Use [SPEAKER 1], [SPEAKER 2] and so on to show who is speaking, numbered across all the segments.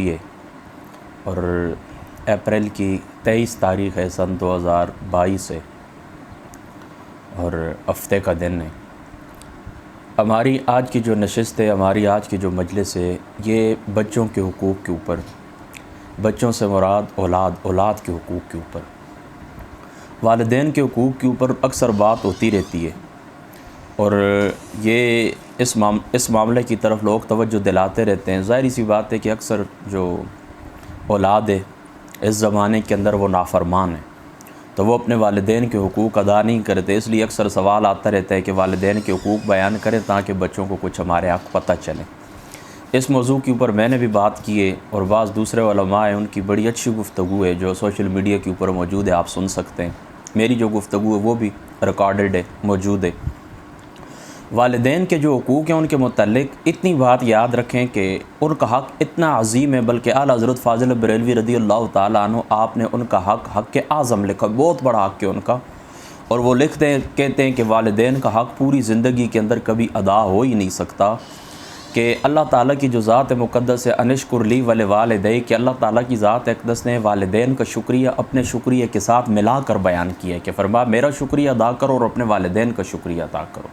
[SPEAKER 1] ہے اور اپریل کی 23 تاریخ ہے سن 2022 ہے اور ہفتے کا دن ہے۔ ہماری آج کی جو نشست ہے، ہماری آج کی جو مجلس ہے، یہ بچوں کے حقوق کے اوپر، بچوں سے مراد اولاد کے حقوق کے اوپر، والدین کے حقوق کے اوپر اکثر بات ہوتی رہتی ہے اور یہ اس معاملے کی طرف لوگ توجہ دلاتے رہتے ہیں۔ ظاہری سی بات ہے کہ اکثر جو اولاد ہے اس زمانے کے اندر وہ نافرمان ہے، تو وہ اپنے والدین کے حقوق ادا نہیں کرتے، اس لیے اکثر سوال آتا رہتا ہے کہ والدین کے حقوق بیان کریں تاکہ بچوں کو کچھ ہمارے حق پتہ چلے۔ اس موضوع کے اوپر میں نے بھی بات کی ہے اور بعض دوسرے علماء ہیں، ان کی بڑی اچھی گفتگو ہے جو سوشل میڈیا کے اوپر موجود ہے، آپ سن سکتے ہیں۔ میری جو گفتگو ہے وہ بھی ریکارڈڈ ہے، موجود ہے۔ والدین کے جو حقوق ہیں ان کے متعلق اتنی بات یاد رکھیں کہ ان کا حق اتنا عظیم ہے، بلکہ اعلیٰ حضرت فاضل بریلوی رضی اللہ تعالیٰ عنہ آپ نے ان کا حق اعظم لکھا، بہت بڑا حق ہے ان کا، اور وہ کہتے ہیں کہ والدین کا حق پوری زندگی کے اندر کبھی ادا ہو ہی نہیں سکتا، کہ اللہ تعالیٰ کی جو ذات مقدس ہے انشکر لی ولوالدی، کہ اللہ تعالیٰ کی ذات اقدس نے والدین کا شکریہ اپنے شکریہ کے ساتھ ملا کر بیان کیا ہے کہ فرمایا میرا شکریہ ادا کرو اور اپنے والدین کا شکریہ ادا کرو۔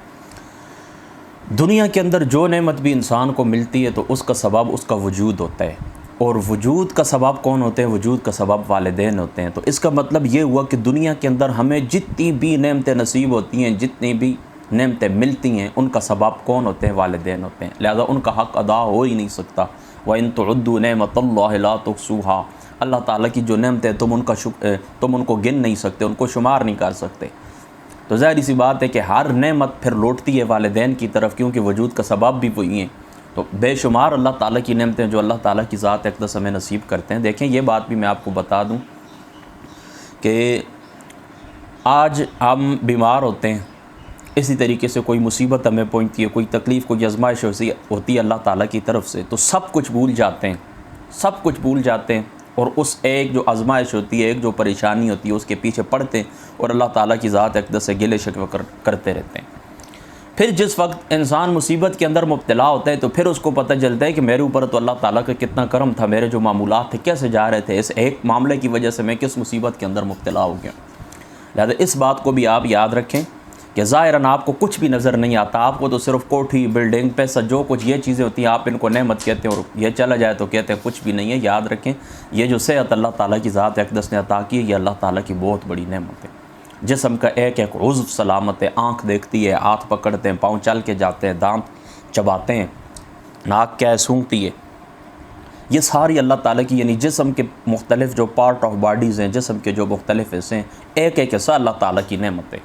[SPEAKER 1] دنیا کے اندر جو نعمت بھی انسان کو ملتی ہے تو اس کا سبب اس کا وجود ہوتا ہے، اور وجود کا سبب کون ہوتے ہیں؟ وجود کا سبب والدین ہوتے ہیں۔ تو اس کا مطلب یہ ہوا کہ دنیا کے اندر ہمیں جتنی بھی نعمتیں نصیب ہوتی ہیں، جتنی بھی نعمتیں ملتی ہیں، ان کا سبب کون ہوتے ہیں؟ والدین ہوتے ہیں، لہذا ان کا حق ادا ہو ہی نہیں سکتا۔ وَإِن تُعُدُّوا نِعْمَةَ اللَّهِ لَا تُحْصُوهَا، اللہ تعالیٰ کی جو نعمتیں تم ان کو گن نہیں سکتے، ان کو شمار نہیں کر سکتے۔ تو ظاہری سی بات ہے کہ ہر نعمت پھر لوٹتی ہے والدین کی طرف، کیونکہ وجود کا سبب بھی وہی ہیں۔ تو بے شمار اللہ تعالیٰ کی نعمتیں جو اللہ تعالیٰ کی ذات اقدس ہمیں نصیب کرتے ہیں۔ دیکھیں یہ بات بھی میں آپ کو بتا دوں کہ آج ہم بیمار ہوتے ہیں، اسی طریقے سے کوئی مصیبت ہمیں پہنچتی ہے، کوئی تکلیف، کوئی آزمائش ہوتی ہے اللہ تعالیٰ کی طرف سے، تو سب کچھ بھول جاتے ہیں، سب کچھ بھول جاتے ہیں، اور اس ایک جو آزمائش ہوتی ہے، ایک جو پریشانی ہوتی ہے، اس کے پیچھے پڑتے ہیں اور اللہ تعالیٰ کی ذات اقدس سے گلے شکوے کرتے رہتے ہیں۔ پھر جس وقت انسان مصیبت کے اندر مبتلا ہوتا ہے تو پھر اس کو پتہ چلتا ہے کہ میرے اوپر تو اللہ تعالیٰ کا کتنا کرم تھا، میرے جو معمولات تھے کیسے جا رہے تھے، اس ایک معاملے کی وجہ سے میں کس مصیبت کے اندر مبتلا ہو گیا۔ لہذا اس بات کو بھی آپ یاد رکھیں کہ ظاہراً آپ کو کچھ بھی نظر نہیں آتا، آپ کو تو صرف کوٹھی، بلڈنگ، پیسہ، جو کچھ یہ چیزیں ہوتی ہیں آپ ان کو نعمت کہتے ہیں، اور یہ چلا جائے تو کہتے ہیں کچھ بھی نہیں ہے۔ یاد رکھیں یہ جو صحت اللہ تعالیٰ کی ذات اقدس نے عطا کی ہے، یہ اللہ تعالیٰ کی بہت بڑی نعمت ہے۔ جسم کا ایک ایک عضو سلامت ہے، آنکھ دیکھتی ہے، ہاتھ پکڑتے ہیں، پاؤں چل کے جاتے ہیں، دانت چباتے ہیں، ناک کیا ہے سونگتی ہے، یہ ساری اللہ تعالیٰ کی، یعنی جسم کے مختلف جو پارٹ آف باڈیز ہیں، جسم کے جو مختلف حصے ہیں، ایک ایک حصہ اللہ تعالیٰ کی نعمت ہے۔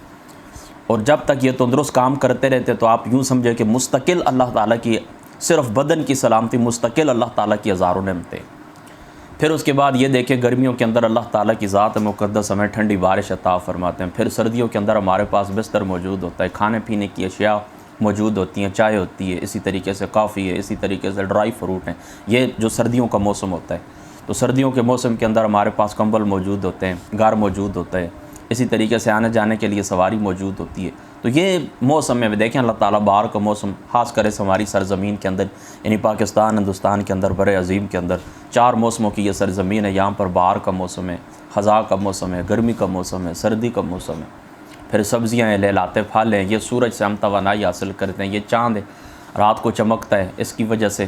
[SPEAKER 1] اور جب تک یہ تندرست کام کرتے رہتے تو آپ یوں سمجھے کہ مستقل اللہ تعالیٰ کی، صرف بدن کی سلامتی، مستقل اللہ تعالیٰ کی ہزاروں نعمتیں۔ پھر اس کے بعد یہ دیکھیں گرمیوں کے اندر اللہ تعالیٰ کی ذات مقدس ہمیں ٹھنڈی بارش عطا فرماتے ہیں، پھر سردیوں کے اندر ہمارے پاس بستر موجود ہوتا ہے، کھانے پینے کی اشیاء موجود ہوتی ہیں، چائے ہوتی ہے، اسی طریقے سے کافی ہے، اسی طریقے سے ڈرائی فروٹ ہیں۔ یہ جو سردیوں کا موسم ہوتا ہے تو سردیوں کے موسم کے اندر ہمارے پاس کمبل موجود ہوتے ہیں، گھر موجود ہوتا ہے، اسی طریقے سے آنے جانے کے لیے سواری موجود ہوتی ہے۔ تو یہ موسم میں دیکھیں اللہ تعالیٰ باہر کا موسم، خاص کر اس ہماری سرزمین کے اندر، یعنی پاکستان ہندوستان کے اندر، بر عظیم کے اندر 4 موسموں کی یہ سرزمین ہے۔ یہاں پر باہر کا موسم ہے، خزاں کا موسم ہے، گرمی کا موسم ہے، سردی کا موسم ہے، پھر سبزیاں ہیں، لہلاتے پھل ہیں، یہ سورج سے ہم توانائی حاصل کرتے ہیں، یہ چاند ہے رات کو چمکتا ہے، اس کی وجہ سے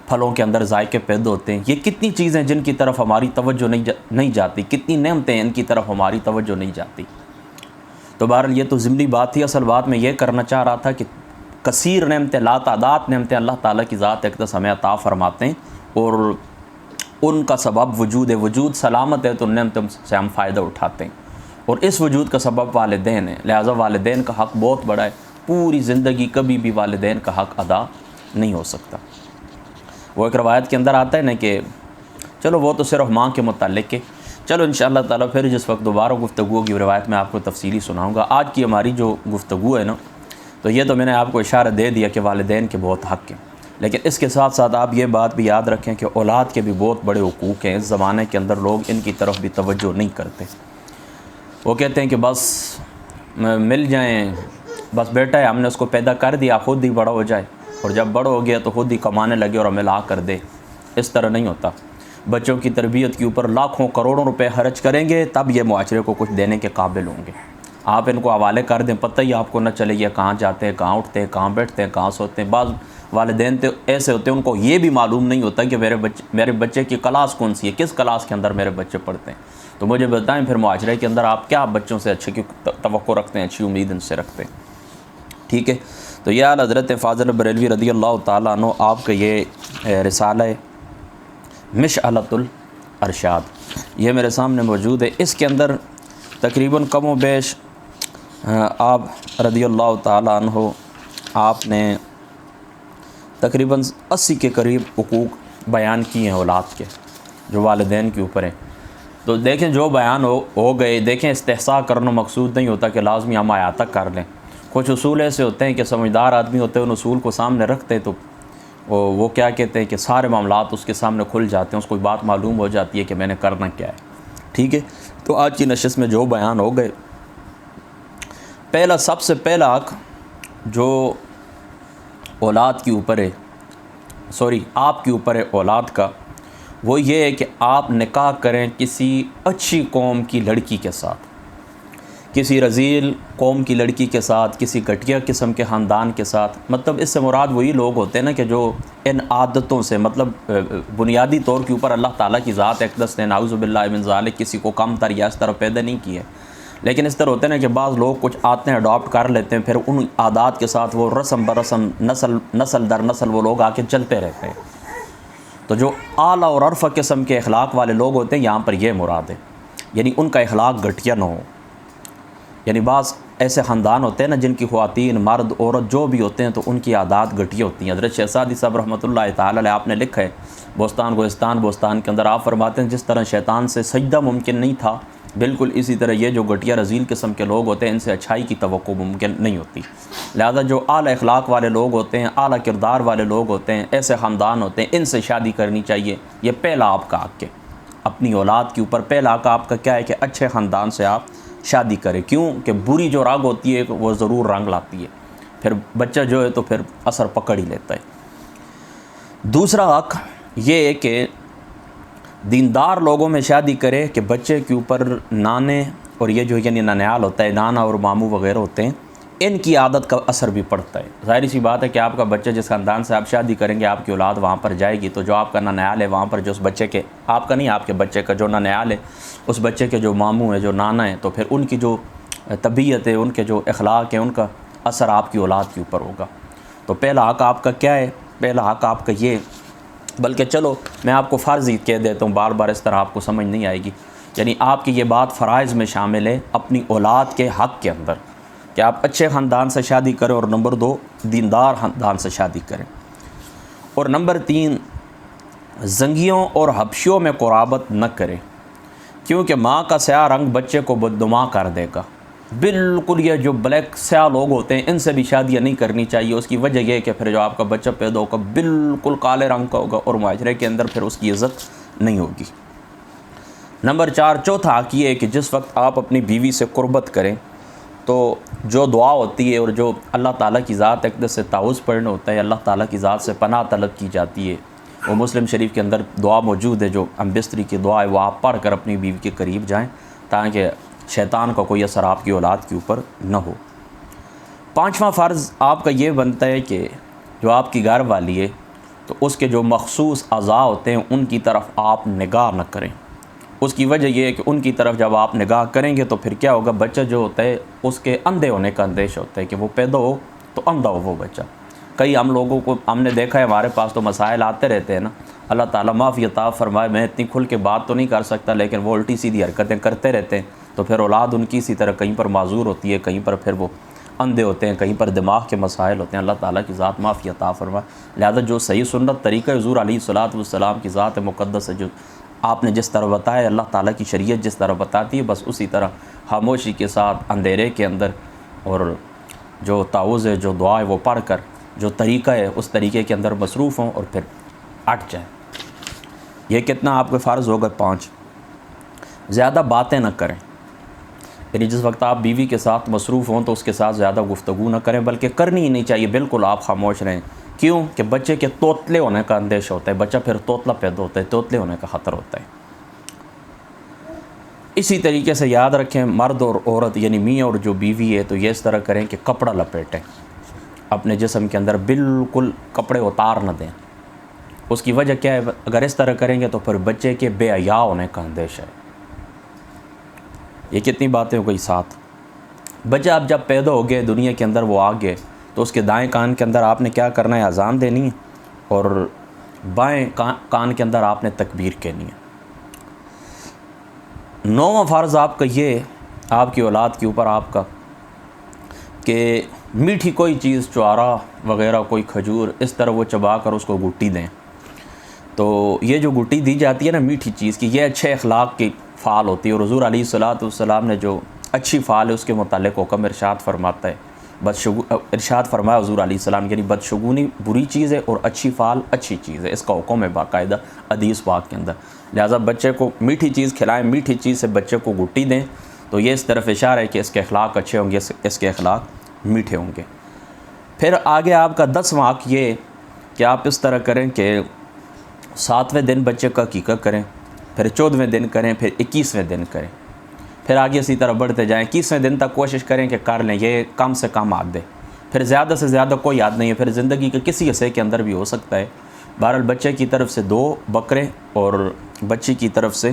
[SPEAKER 1] پھلوں کے اندر ذائقے پیدا ہوتے ہیں۔ یہ کتنی چیزیں جن کی طرف ہماری توجہ نہیں جاتی، کتنی نعمتیں ان کی طرف ہماری توجہ نہیں جاتی۔ تو بہرحال یہ تو ضمنی بات تھی، اصل بات میں یہ کرنا چاہ رہا تھا کہ کثیر نعمتیں، لاتعداد نعمتیں اللہ تعالیٰ کی ذات اقدس ہمیں عطا فرماتے ہیں، اور ان کا سبب وجود ہے، وجود سلامت ہے تو نعمتوں سے ہم فائدہ اٹھاتے ہیں، اور اس وجود کا سبب والدین ہیں۔ لہٰذا والدین کا حق بہت بڑا ہے، پوری زندگی کبھی بھی والدین کا حق ادا نہیں ہو سکتا۔ وہ ایک روایت کے اندر آتا ہے نا کہ چلو وہ تو صرف ماں کے متعلق ہے، چلو انشاءاللہ تعالیٰ پھر جس وقت دوبارہ گفتگو کی روایت میں آپ کو تفصیلی سناؤں گا۔ آج کی ہماری جو گفتگو ہے نا، تو یہ تو میں نے آپ کو اشارہ دے دیا کہ والدین کے بہت حق ہیں، لیکن اس کے ساتھ ساتھ آپ یہ بات بھی یاد رکھیں کہ اولاد کے بھی بہت بڑے حقوق ہیں۔ اس زمانے کے اندر لوگ ان کی طرف بھی توجہ نہیں کرتے، وہ کہتے ہیں کہ بس مل جائیں، بس بیٹا ہے ہم نے اس کو پیدا کر دیا، خود ہی بڑا ہو جائے، اور جب بڑا ہو گیا تو خود ہی کمانے لگے اور ہمیں لا کر دے۔ اس طرح نہیں ہوتا۔ بچوں کی تربیت کے اوپر لاکھوں کروڑوں روپے خرچ کریں گے تب یہ معاشرے کو کچھ دینے کے قابل ہوں گے۔ آپ ان کو حوالے کر دیں، پتہ ہی آپ کو نہ چلے یہ کہاں جاتے ہیں، کہاں اٹھتے ہیں، کہاں بیٹھتے ہیں، کہاں سوتے ہیں۔ بعض والدین تو ایسے ہوتے ہیں ان کو یہ بھی معلوم نہیں ہوتا کہ میرے بچے کی کلاس کون سی ہے، کس کلاس کے اندر میرے بچے پڑھتے ہیں۔ تو مجھے بتائیں پھر معاشرے کے اندر آپ کیا بچوں سے اچھے کی توقع رکھتے ہیں، اچھی امید ان سے رکھتے ہیں؟ ٹھیک ہے، تو یہ حضرت فاضل بریلوی رضی اللہ تعالیٰ عنہ آپ کا یہ رسالہ مشعلۃ الارشاد یہ میرے سامنے موجود ہے۔ اس کے اندر تقریباً کم و بیش آپ رضی اللہ تعالیٰ عنہ آپ نے تقریباً 80 کے قریب حقوق بیان کیے ہیں اولاد کے، جو والدین کے اوپر ہیں۔ تو دیکھیں جو بیان ہو گئے، دیکھیں استحصاء کرنا مقصود نہیں ہوتا کہ لازمی ہم آیات تک کر لیں۔ کچھ اصول ایسے ہوتے ہیں کہ سمجھدار آدمی ہوتے ہیں، ان اصول کو سامنے رکھتے ہیں تو وہ کیا کہتے ہیں کہ سارے معاملات اس کے سامنے کھل جاتے ہیں، اس کو بات معلوم ہو جاتی ہے کہ میں نے کرنا کیا ہے۔ ٹھیک ہے، تو آج کی نشست میں جو بیان ہو گئے، سب سے پہلا حق جو اولاد کے اوپر ہے، آپ کے اوپر ہے اولاد کا، وہ یہ ہے کہ آپ نکاح کریں کسی اچھی قوم کی لڑکی کے ساتھ، کسی رذیل قوم کی لڑکی کے ساتھ، کسی گھٹیا قسم کے خاندان کے ساتھ۔ مطلب اس سے مراد وہی لوگ ہوتے ہیں نا کہ جو ان عادتوں سے، مطلب بنیادی طور کے اوپر اللہ تعالیٰ کی ذات اقدس نے نعوذ باللہ من ذالک کسی کو کم تر یا اس طرح پیدا نہیں کی ہے، لیکن اس طرح ہوتے ہیں نا کہ بعض لوگ کچھ عادتیں اڈاپٹ کر لیتے ہیں، پھر ان عادات کے ساتھ وہ رسم برسم نسل در نسل وہ لوگ آ کے چلتے رہتے ہیں۔ تو جو اعلیٰ اور عرفہ قسم کے اخلاق والے لوگ ہوتے ہیں یہاں پر یہ مراد ہے، یعنی ان کا اخلاق گھٹیا نہ ہو۔ یعنی بعض ایسے خاندان ہوتے ہیں نا جن کی خواتین، مرد، عورت جو بھی ہوتے ہیں تو ان کی عادات گھٹیا ہوتی ہیں۔ حضرت شیخ سعدی صاحب رحمۃ اللہ تعالی علیہ آپ نے لکھا ہے بوستان گلستان کے اندر، آپ فرماتے ہیں جس طرح شیطان سے سجدہ ممکن نہیں تھا، بالکل اسی طرح یہ جو گھٹیا رذیل قسم کے لوگ ہوتے ہیں ان سے اچھائی کی توقع ممکن نہیں ہوتی۔ لہذا جو اعلیٰ اخلاق والے لوگ ہوتے ہیں، اعلیٰ کردار والے لوگ ہوتے ہیں، ایسے خاندان ہوتے ہیں، ان سے شادی کرنی چاہیے۔ یہ پہلا آپ کا حق ہے اپنی اولاد کے اوپر، پہلا حق آپ کا کیا ہے کہ اچھے خاندان سے آپ شادی کریں۔ کیوں کہ بری جو رنگ ہوتی ہے وہ ضرور رنگ لاتی ہے، پھر بچہ جو ہے تو پھر اثر پکڑ ہی لیتا ہے۔ دوسرا حق یہ ہے کہ دیندار لوگوں میں شادی کرے کہ بچے کے اوپر نانے اور یہ جو یعنی ننیال ہوتا ہے، نانا اور ماموں وغیرہ ہوتے ہیں، ان کی عادت کا اثر بھی پڑتا ہے۔ ظاہر سی بات ہے کہ آپ کا بچہ جس خاندان سے آپ شادی کریں گے، آپ کی اولاد وہاں پر جائے گی، تو جو آپ کا ننیال ہے وہاں پر جو اس بچے کے، آپ کا نہیں آپ کے بچے کا جو ننیال ہے، اس بچے کے جو ماموں ہیں، جو نانا ہیں، تو پھر ان کی جو طبیعت ہے، ان کے جو اخلاق ہیں، ان کا اثر آپ کی اولاد کے اوپر ہوگا۔ تو پہلا حق آپ کا کیا ہے؟ پہلا حق آپ کا یہ، بلکہ چلو میں آپ کو فرض ہی کہہ دیتا ہوں، بار بار اس طرح آپ کو سمجھ نہیں آئے گی، یعنی آپ کی یہ بات فرائض میں شامل ہے اپنی اولاد کے حق کے اندر کہ آپ اچھے خاندان سے شادی کریں، اور نمبر 2 دیندار خاندان سے شادی کریں، اور نمبر 3 زنگیوں اور حبشیوں میں قرابت نہ کریں، کیونکہ ماں کا سیاہ رنگ بچے کو بدنما کر دے گا۔ بالکل یہ جو بلیک سیاہ لوگ ہوتے ہیں ان سے بھی شادیاں نہیں کرنی چاہیے۔ اس کی وجہ یہ ہے کہ پھر جو آپ کا بچہ پیدا ہوگا بالکل کالے رنگ کا ہوگا، اور معاشرے کے اندر پھر اس کی عزت نہیں ہوگی۔ نمبر 4 چوتھا حق یہ ہے کہ جس وقت آپ اپنی بیوی سے قربت کریں تو جو دعا ہوتی ہے اور جو اللہ تعالیٰ کی ذات اقدس سے تعوذ پڑھنا ہوتا ہے، اللہ تعالیٰ کی ذات سے پناہ طلب کی جاتی ہے، وہ مسلم شریف کے اندر دعا موجود ہے، جو ہم بستری کی دعا ہے، وہ آپ پڑھ کر اپنی بیوی کے قریب جائیں تاکہ شیطان کا کوئی اثر آپ کی اولاد کے اوپر نہ ہو۔ 5واں فرض آپ کا یہ بنتا ہے کہ جو آپ کی گھر والی ہے تو اس کے جو مخصوص اعضاء ہوتے ہیں ان کی طرف آپ نگاہ نہ کریں۔ اس کی وجہ یہ ہے کہ ان کی طرف جب آپ نگاہ کریں گے تو پھر کیا ہوگا، بچہ جو ہوتا ہے اس کے اندھے ہونے کا اندیشہ ہوتا ہے کہ وہ پیدا ہو تو اندھا ہو وہ بچہ۔ کئی ہم لوگوں کو ہم نے دیکھا ہے، ہمارے پاس تو مسائل آتے رہتے ہیں نا، اللہ تعالیٰ معافی عطا فرمائے، میں اتنی کھل کے بات تو نہیں کر سکتا، لیکن وہ الٹی سیدھی حرکتیں کرتے رہتے ہیں، تو پھر اولاد ان کی اسی طرح کہیں پر معذور ہوتی ہے، کہیں پر پھر وہ اندھے ہوتے ہیں، کہیں پر دماغ کے مسائل ہوتے ہیں۔ اللہ تعالیٰ کی ذات معافی عطا فرمائے۔ لہذا جو صحیح سنت طریقہ حضور علیہ الصلوۃ والسلام کی ذات مقدس ہے، جو آپ نے جس طرح بتایا، اللہ تعالیٰ کی شریعت جس طرح بتاتی ہے، بس اسی طرح خاموشی کے ساتھ اندھیرے کے اندر، اور جو تعوذ ہے، جو دعا ہے، وہ پڑھ کر جو طریقہ ہے اس طریقے کے اندر مصروف ہوں اور پھر اٹ جائیں۔ یہ کتنا آپ کے فرض ہو گئے؟ 5۔ زیادہ باتیں نہ کریں، یعنی جس وقت آپ بیوی کے ساتھ مصروف ہوں تو اس کے ساتھ زیادہ گفتگو نہ کریں، بلکہ کرنی ہی نہیں چاہیے، بالکل آپ خاموش رہیں۔ کیوں کہ بچے کے توتلے ہونے کا اندیشہ ہوتا ہے، بچہ پھر توتلا پیدا ہوتا ہے، توتلے ہونے کا خطر ہوتا ہے۔ اسی طریقے سے یاد رکھیں مرد اور عورت یعنی میاں اور جو بیوی ہے تو یہ اس طرح کریں کہ کپڑا لپیٹیں، اپنے جسم کے اندر بالکل کپڑے اتار نہ دیں۔ اس کی وجہ کیا ہے؟ اگر اس طرح کریں گے تو پھر بچے کے بے حیا ہونے کا اندیشہ ہے۔ یہ کتنی باتیں ہو گئی ساتھ۔ بچہ اب جب پیدا ہو گئے دنیا کے اندر، وہ آ گئے تو اس کے دائیں کان کے اندر آپ نے کیا کرنا ہے؟ اذان دینی ہے، اور بائیں کان کے اندر آپ نے تکبیر کہنی ہے۔ 9واں فرض آپ کا یہ آپ کی اولاد کے اوپر آپ کا کہ میٹھی کوئی چیز، چوارا وغیرہ، کوئی کھجور، اس طرح وہ چبا کر اس کو گٹی دیں۔ تو یہ جو گٹی دی جاتی ہے نا میٹھی چیز کی، یہ اچھے اخلاق کی فعال ہوتی ہے، اور حضور علیہ الصلوۃ والسلام نے جو اچھی فعال ہے اس کے متعلق حکم ارشاد فرماتا ہے، ارشاد فرمایا حضور علیہ السلام، یعنی بدشگونی بری چیز ہے اور اچھی فعال اچھی چیز ہے، اس کا حکم ہے باقاعدہ حدیث پاک کے اندر۔ لہٰذا بچے کو میٹھی چیز کھلائیں، میٹھی چیز سے بچے کو گٹی دیں، تو یہ اس طرف اشارہ ہے کہ اس کے اخلاق اچھے ہوں گے، اس کے اخلاق میٹھے ہوں گے۔ پھر آگے آپ کا 10واں حق یہ کہ آپ اس طرح کریں کہ 7ویں دن بچے کا عقیقہ کریں، پھر 14ویں دن کریں، پھر 21ویں دن کریں، پھر آگے اسی طرح بڑھتے جائیں۔ 21ویں دن تک کوشش کریں کہ کر لیں، یہ کم سے کم عاد دے، پھر زیادہ سے زیادہ کوئی یاد نہیں ہے، پھر زندگی کے کسی حصے کے اندر بھی ہو سکتا ہے۔ بہرحال بچے کی طرف سے 2 بکرے اور بچی کی طرف سے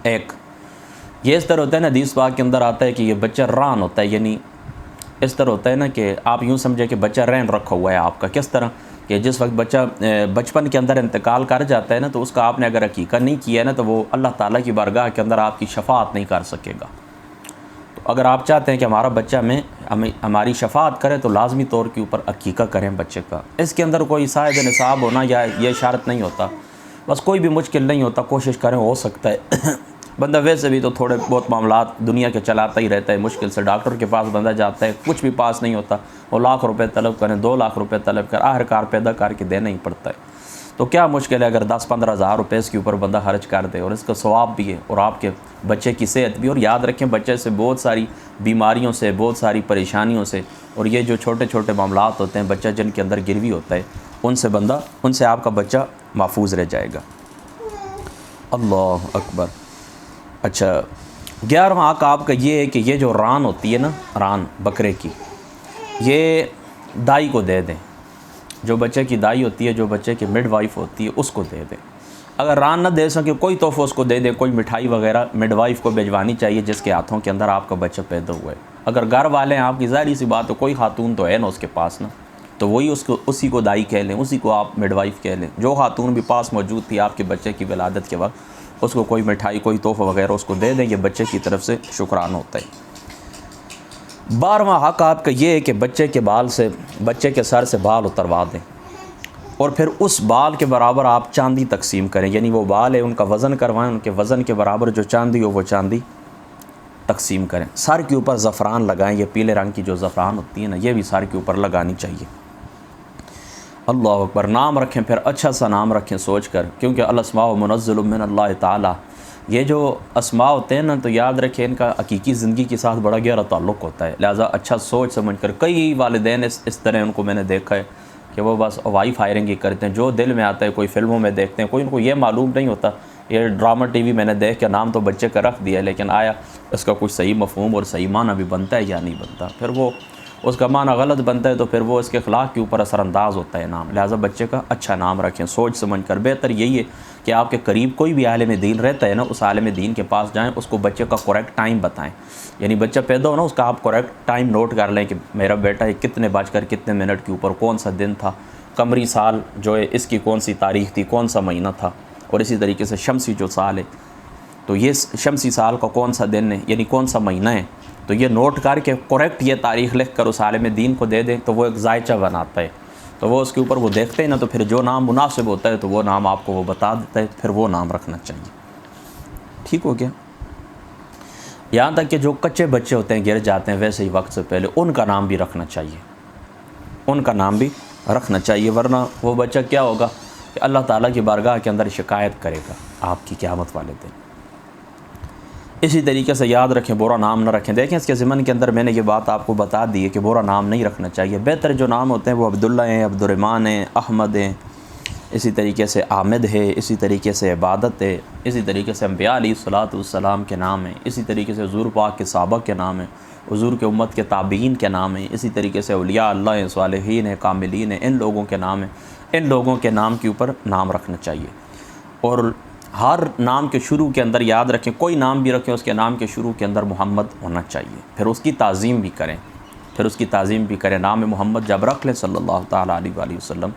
[SPEAKER 1] 1۔ یہ اس طرح ہوتا ہے نا، حدیث پاک کے اندر آتا ہے کہ یہ بچہ ران ہوتا ہے، یعنی اس طرح ہوتا ہے نا کہ آپ یوں سمجھیں کہ بچہ رین رکھا ہوا ہے آپ کا۔ کس طرح کہ جس وقت بچہ بچپن کے اندر انتقال کر جاتا ہے نا، تو اس کا آپ نے اگر عقیقہ نہیں کیا ہے نا، تو وہ اللہ تعالیٰ کی بارگاہ کے اندر آپ کی شفاعت نہیں کر سکے گا۔ تو اگر آپ چاہتے ہیں کہ ہمارا بچہ ہماری شفاعت کرے تو لازمی طور کے اوپر عقیقہ کریں بچے کا۔ اس کے اندر کوئی صاحب نصاب ہونا یا یہ شرط نہیں ہوتا، بس کوئی بھی مشکل نہیں ہوتا، کوشش کریں، ہو سکتا ہے۔ بندہ ویسے بھی تو تھوڑے بہت معاملات دنیا کے چلاتا ہی رہتا ہے، مشکل سے ڈاکٹر کے پاس بندہ جاتا ہے، کچھ بھی پاس نہیں ہوتا، وہ لاکھ روپے طلب کریں، 2 لاکھ روپے طلب کر، آخرکار پیدا کر کے دینا ہی پڑتا ہے۔ تو کیا مشکل ہے اگر 10-15 ہزار روپے اس کے اوپر بندہ خرچ کر دے، اور اس کا ثواب بھی ہے اور آپ کے بچے کی صحت بھی۔ اور یاد رکھیں بچے سے بہت ساری بیماریوں سے، بہت ساری پریشانیوں سے، اور یہ جو چھوٹے چھوٹے معاملات ہوتے ہیں بچہ جن کے اندر گروی ہوتا ہے، ان سے آپ کا بچہ محفوظ رہ جائے گا۔ اللہ اکبر۔ اچھا 11واں حق آپ کا یہ ہے کہ یہ جو ران ہوتی ہے نا، ران بکرے کی، یہ دائی کو دے دیں۔ جو بچے کی دائی ہوتی ہے، جو بچے کی مڈ وائف ہوتی ہے، اس کو دے دیں۔ اگر ران نہ دے سکے کوئی تحفہ اس کو دے دیں، کوئی مٹھائی وغیرہ مڈ وائف کو بھجوانی چاہیے جس کے ہاتھوں کے اندر آپ کا بچہ پیدا ہوا ہے۔ اگر گھر والے ہیں آپ کی، ظاہری سی بات ہے کوئی خاتون تو ہے نا اس کے پاس نا، تو وہی اسی کو دائی کہہ لیں، اسی کو آپ مڈ وائف کہہ لیں۔ جو خاتون بھی پاس موجود تھی آپ کے بچے کی ولادت کے وقت، اس کو کوئی مٹھائی، کوئی تحفہ وغیرہ اس کو دے دیں، یہ بچے کی طرف سے شکرانہ ہوتا ہے۔ 12واں حق آپ کا یہ ہے کہ بچے کے سر سے بال اتروا دیں، اور پھر اس بال کے برابر آپ چاندی تقسیم کریں، یعنی وہ بال ہے ان کا وزن کروائیں، ان کے وزن کے برابر جو چاندی ہو وہ چاندی تقسیم کریں۔ سر کے اوپر زعفران لگائیں، یہ پیلے رنگ کی جو زعفران ہوتی ہے نا، یہ بھی سر کے اوپر لگانی چاہیے۔ اللہ اکبر۔ نام رکھیں پھر اچھا سا نام رکھیں سوچ کر، کیونکہ الاسماء منزل من اللہ تعالی، یہ جو اسماء ہوتے ہیں نا تو یاد رکھیں ان کا حقیقی زندگی کے ساتھ بڑا گہرا تعلق ہوتا ہے، لہٰذا اچھا سوچ سمجھ کر۔ کئی والدین اس طرح ان کو میں نے دیکھا ہے کہ وہ بس ہوائی فائرنگ ہی کرتے ہیں، جو دل میں آتا ہے، کوئی فلموں میں دیکھتے ہیں، کوئی ان کو یہ معلوم نہیں ہوتا، یہ ڈرامہ ٹی وی میں نے دیکھ کے نام تو بچے کا رکھ دیا، لیکن آیا اس کا کچھ صحیح مفہوم اور صحیح معنی بھی بنتا ہے یا نہیں بنتا، پھر وہ اس کا معنی غلط بنتا ہے تو پھر وہ اس کے اخلاق کے اوپر اثر انداز ہوتا ہے نام۔ لہٰذا بچے کا اچھا نام رکھیں سوچ سمجھ کر۔ بہتر یہی ہے کہ آپ کے قریب کوئی بھی عالم دین رہتا ہے نا، اس عالم دین کے پاس جائیں، اس کو بچے کا کریکٹ ٹائم بتائیں، یعنی بچہ پیدا ہو نا اس کا آپ کریکٹ ٹائم نوٹ کر لیں کہ میرا بیٹا کتنے بج کر کتنے منٹ کے اوپر کون سا دن تھا، قمری سال جو ہے اس کی کون سی تاریخ تھی، کون سا مہینہ تھا، اور اسی طریقے سے شمسی جو سال ہے تو یہ شمسی سال کا کون سا دن ہے، یعنی کون سا مہینہ ہے، تو یہ نوٹ کر کے کریکٹ یہ تاریخ لکھ کر اس عالم دین کو دے دیں، تو وہ ایک ذائچہ بناتا ہے، تو وہ اس کے اوپر وہ دیکھتے ہیں نا، تو پھر جو نام مناسب ہوتا ہے تو وہ نام آپ کو وہ بتا دیتا ہے، پھر وہ نام رکھنا چاہیے۔ ٹھیک ہو گیا؟ یہاں تک کہ جو کچے بچے ہوتے ہیں گر جاتے ہیں ویسے ہی وقت سے پہلے، ان کا نام بھی رکھنا چاہیے، ان کا نام بھی رکھنا چاہیے، ورنہ وہ بچہ کیا ہوگا کہ اللہ تعالیٰ کی بارگاہ کے اندر شکایت کرے گا آپ کی قیامت والے دن۔ اسی طریقے سے یاد رکھیں برا نام نہ رکھیں. دیکھیں اس کے ضمن کے اندر میں نے یہ بات آپ کو بتا دی ہے کہ برا نام نہیں رکھنا چاہیے. بہتر جو نام ہوتے ہیں وہ عبداللہ ہیں، عبدالرحمن ہیں، احمد ہیں، اسی طریقے سے عامد ہے، اسی طریقے سے عبادت ہے، اسی طریقے سے انبیاء علیہ الصلاۃ والسلام کے نام ہیں، اسی طریقے سے حضور پاک کے صحابہ کے نام ہیں، حضور کے امت کے تابعین کے نام ہیں، اسی طریقے سے اولیاء اللہ ہیں، صالحین ہیں، کاملین ہیں، ان لوگوں کے نام ہیں. ان لوگوں کے نام کے اوپر نام رکھنا چاہیے. اور ہر نام کے شروع کے اندر یاد رکھیں، کوئی نام بھی رکھیں اس کے نام کے شروع کے اندر محمد ہونا چاہیے. پھر اس کی تعظیم بھی کریں. نام محمد جب رکھ لیں صلی اللہ تعالیٰ علیہ وآلہ وسلم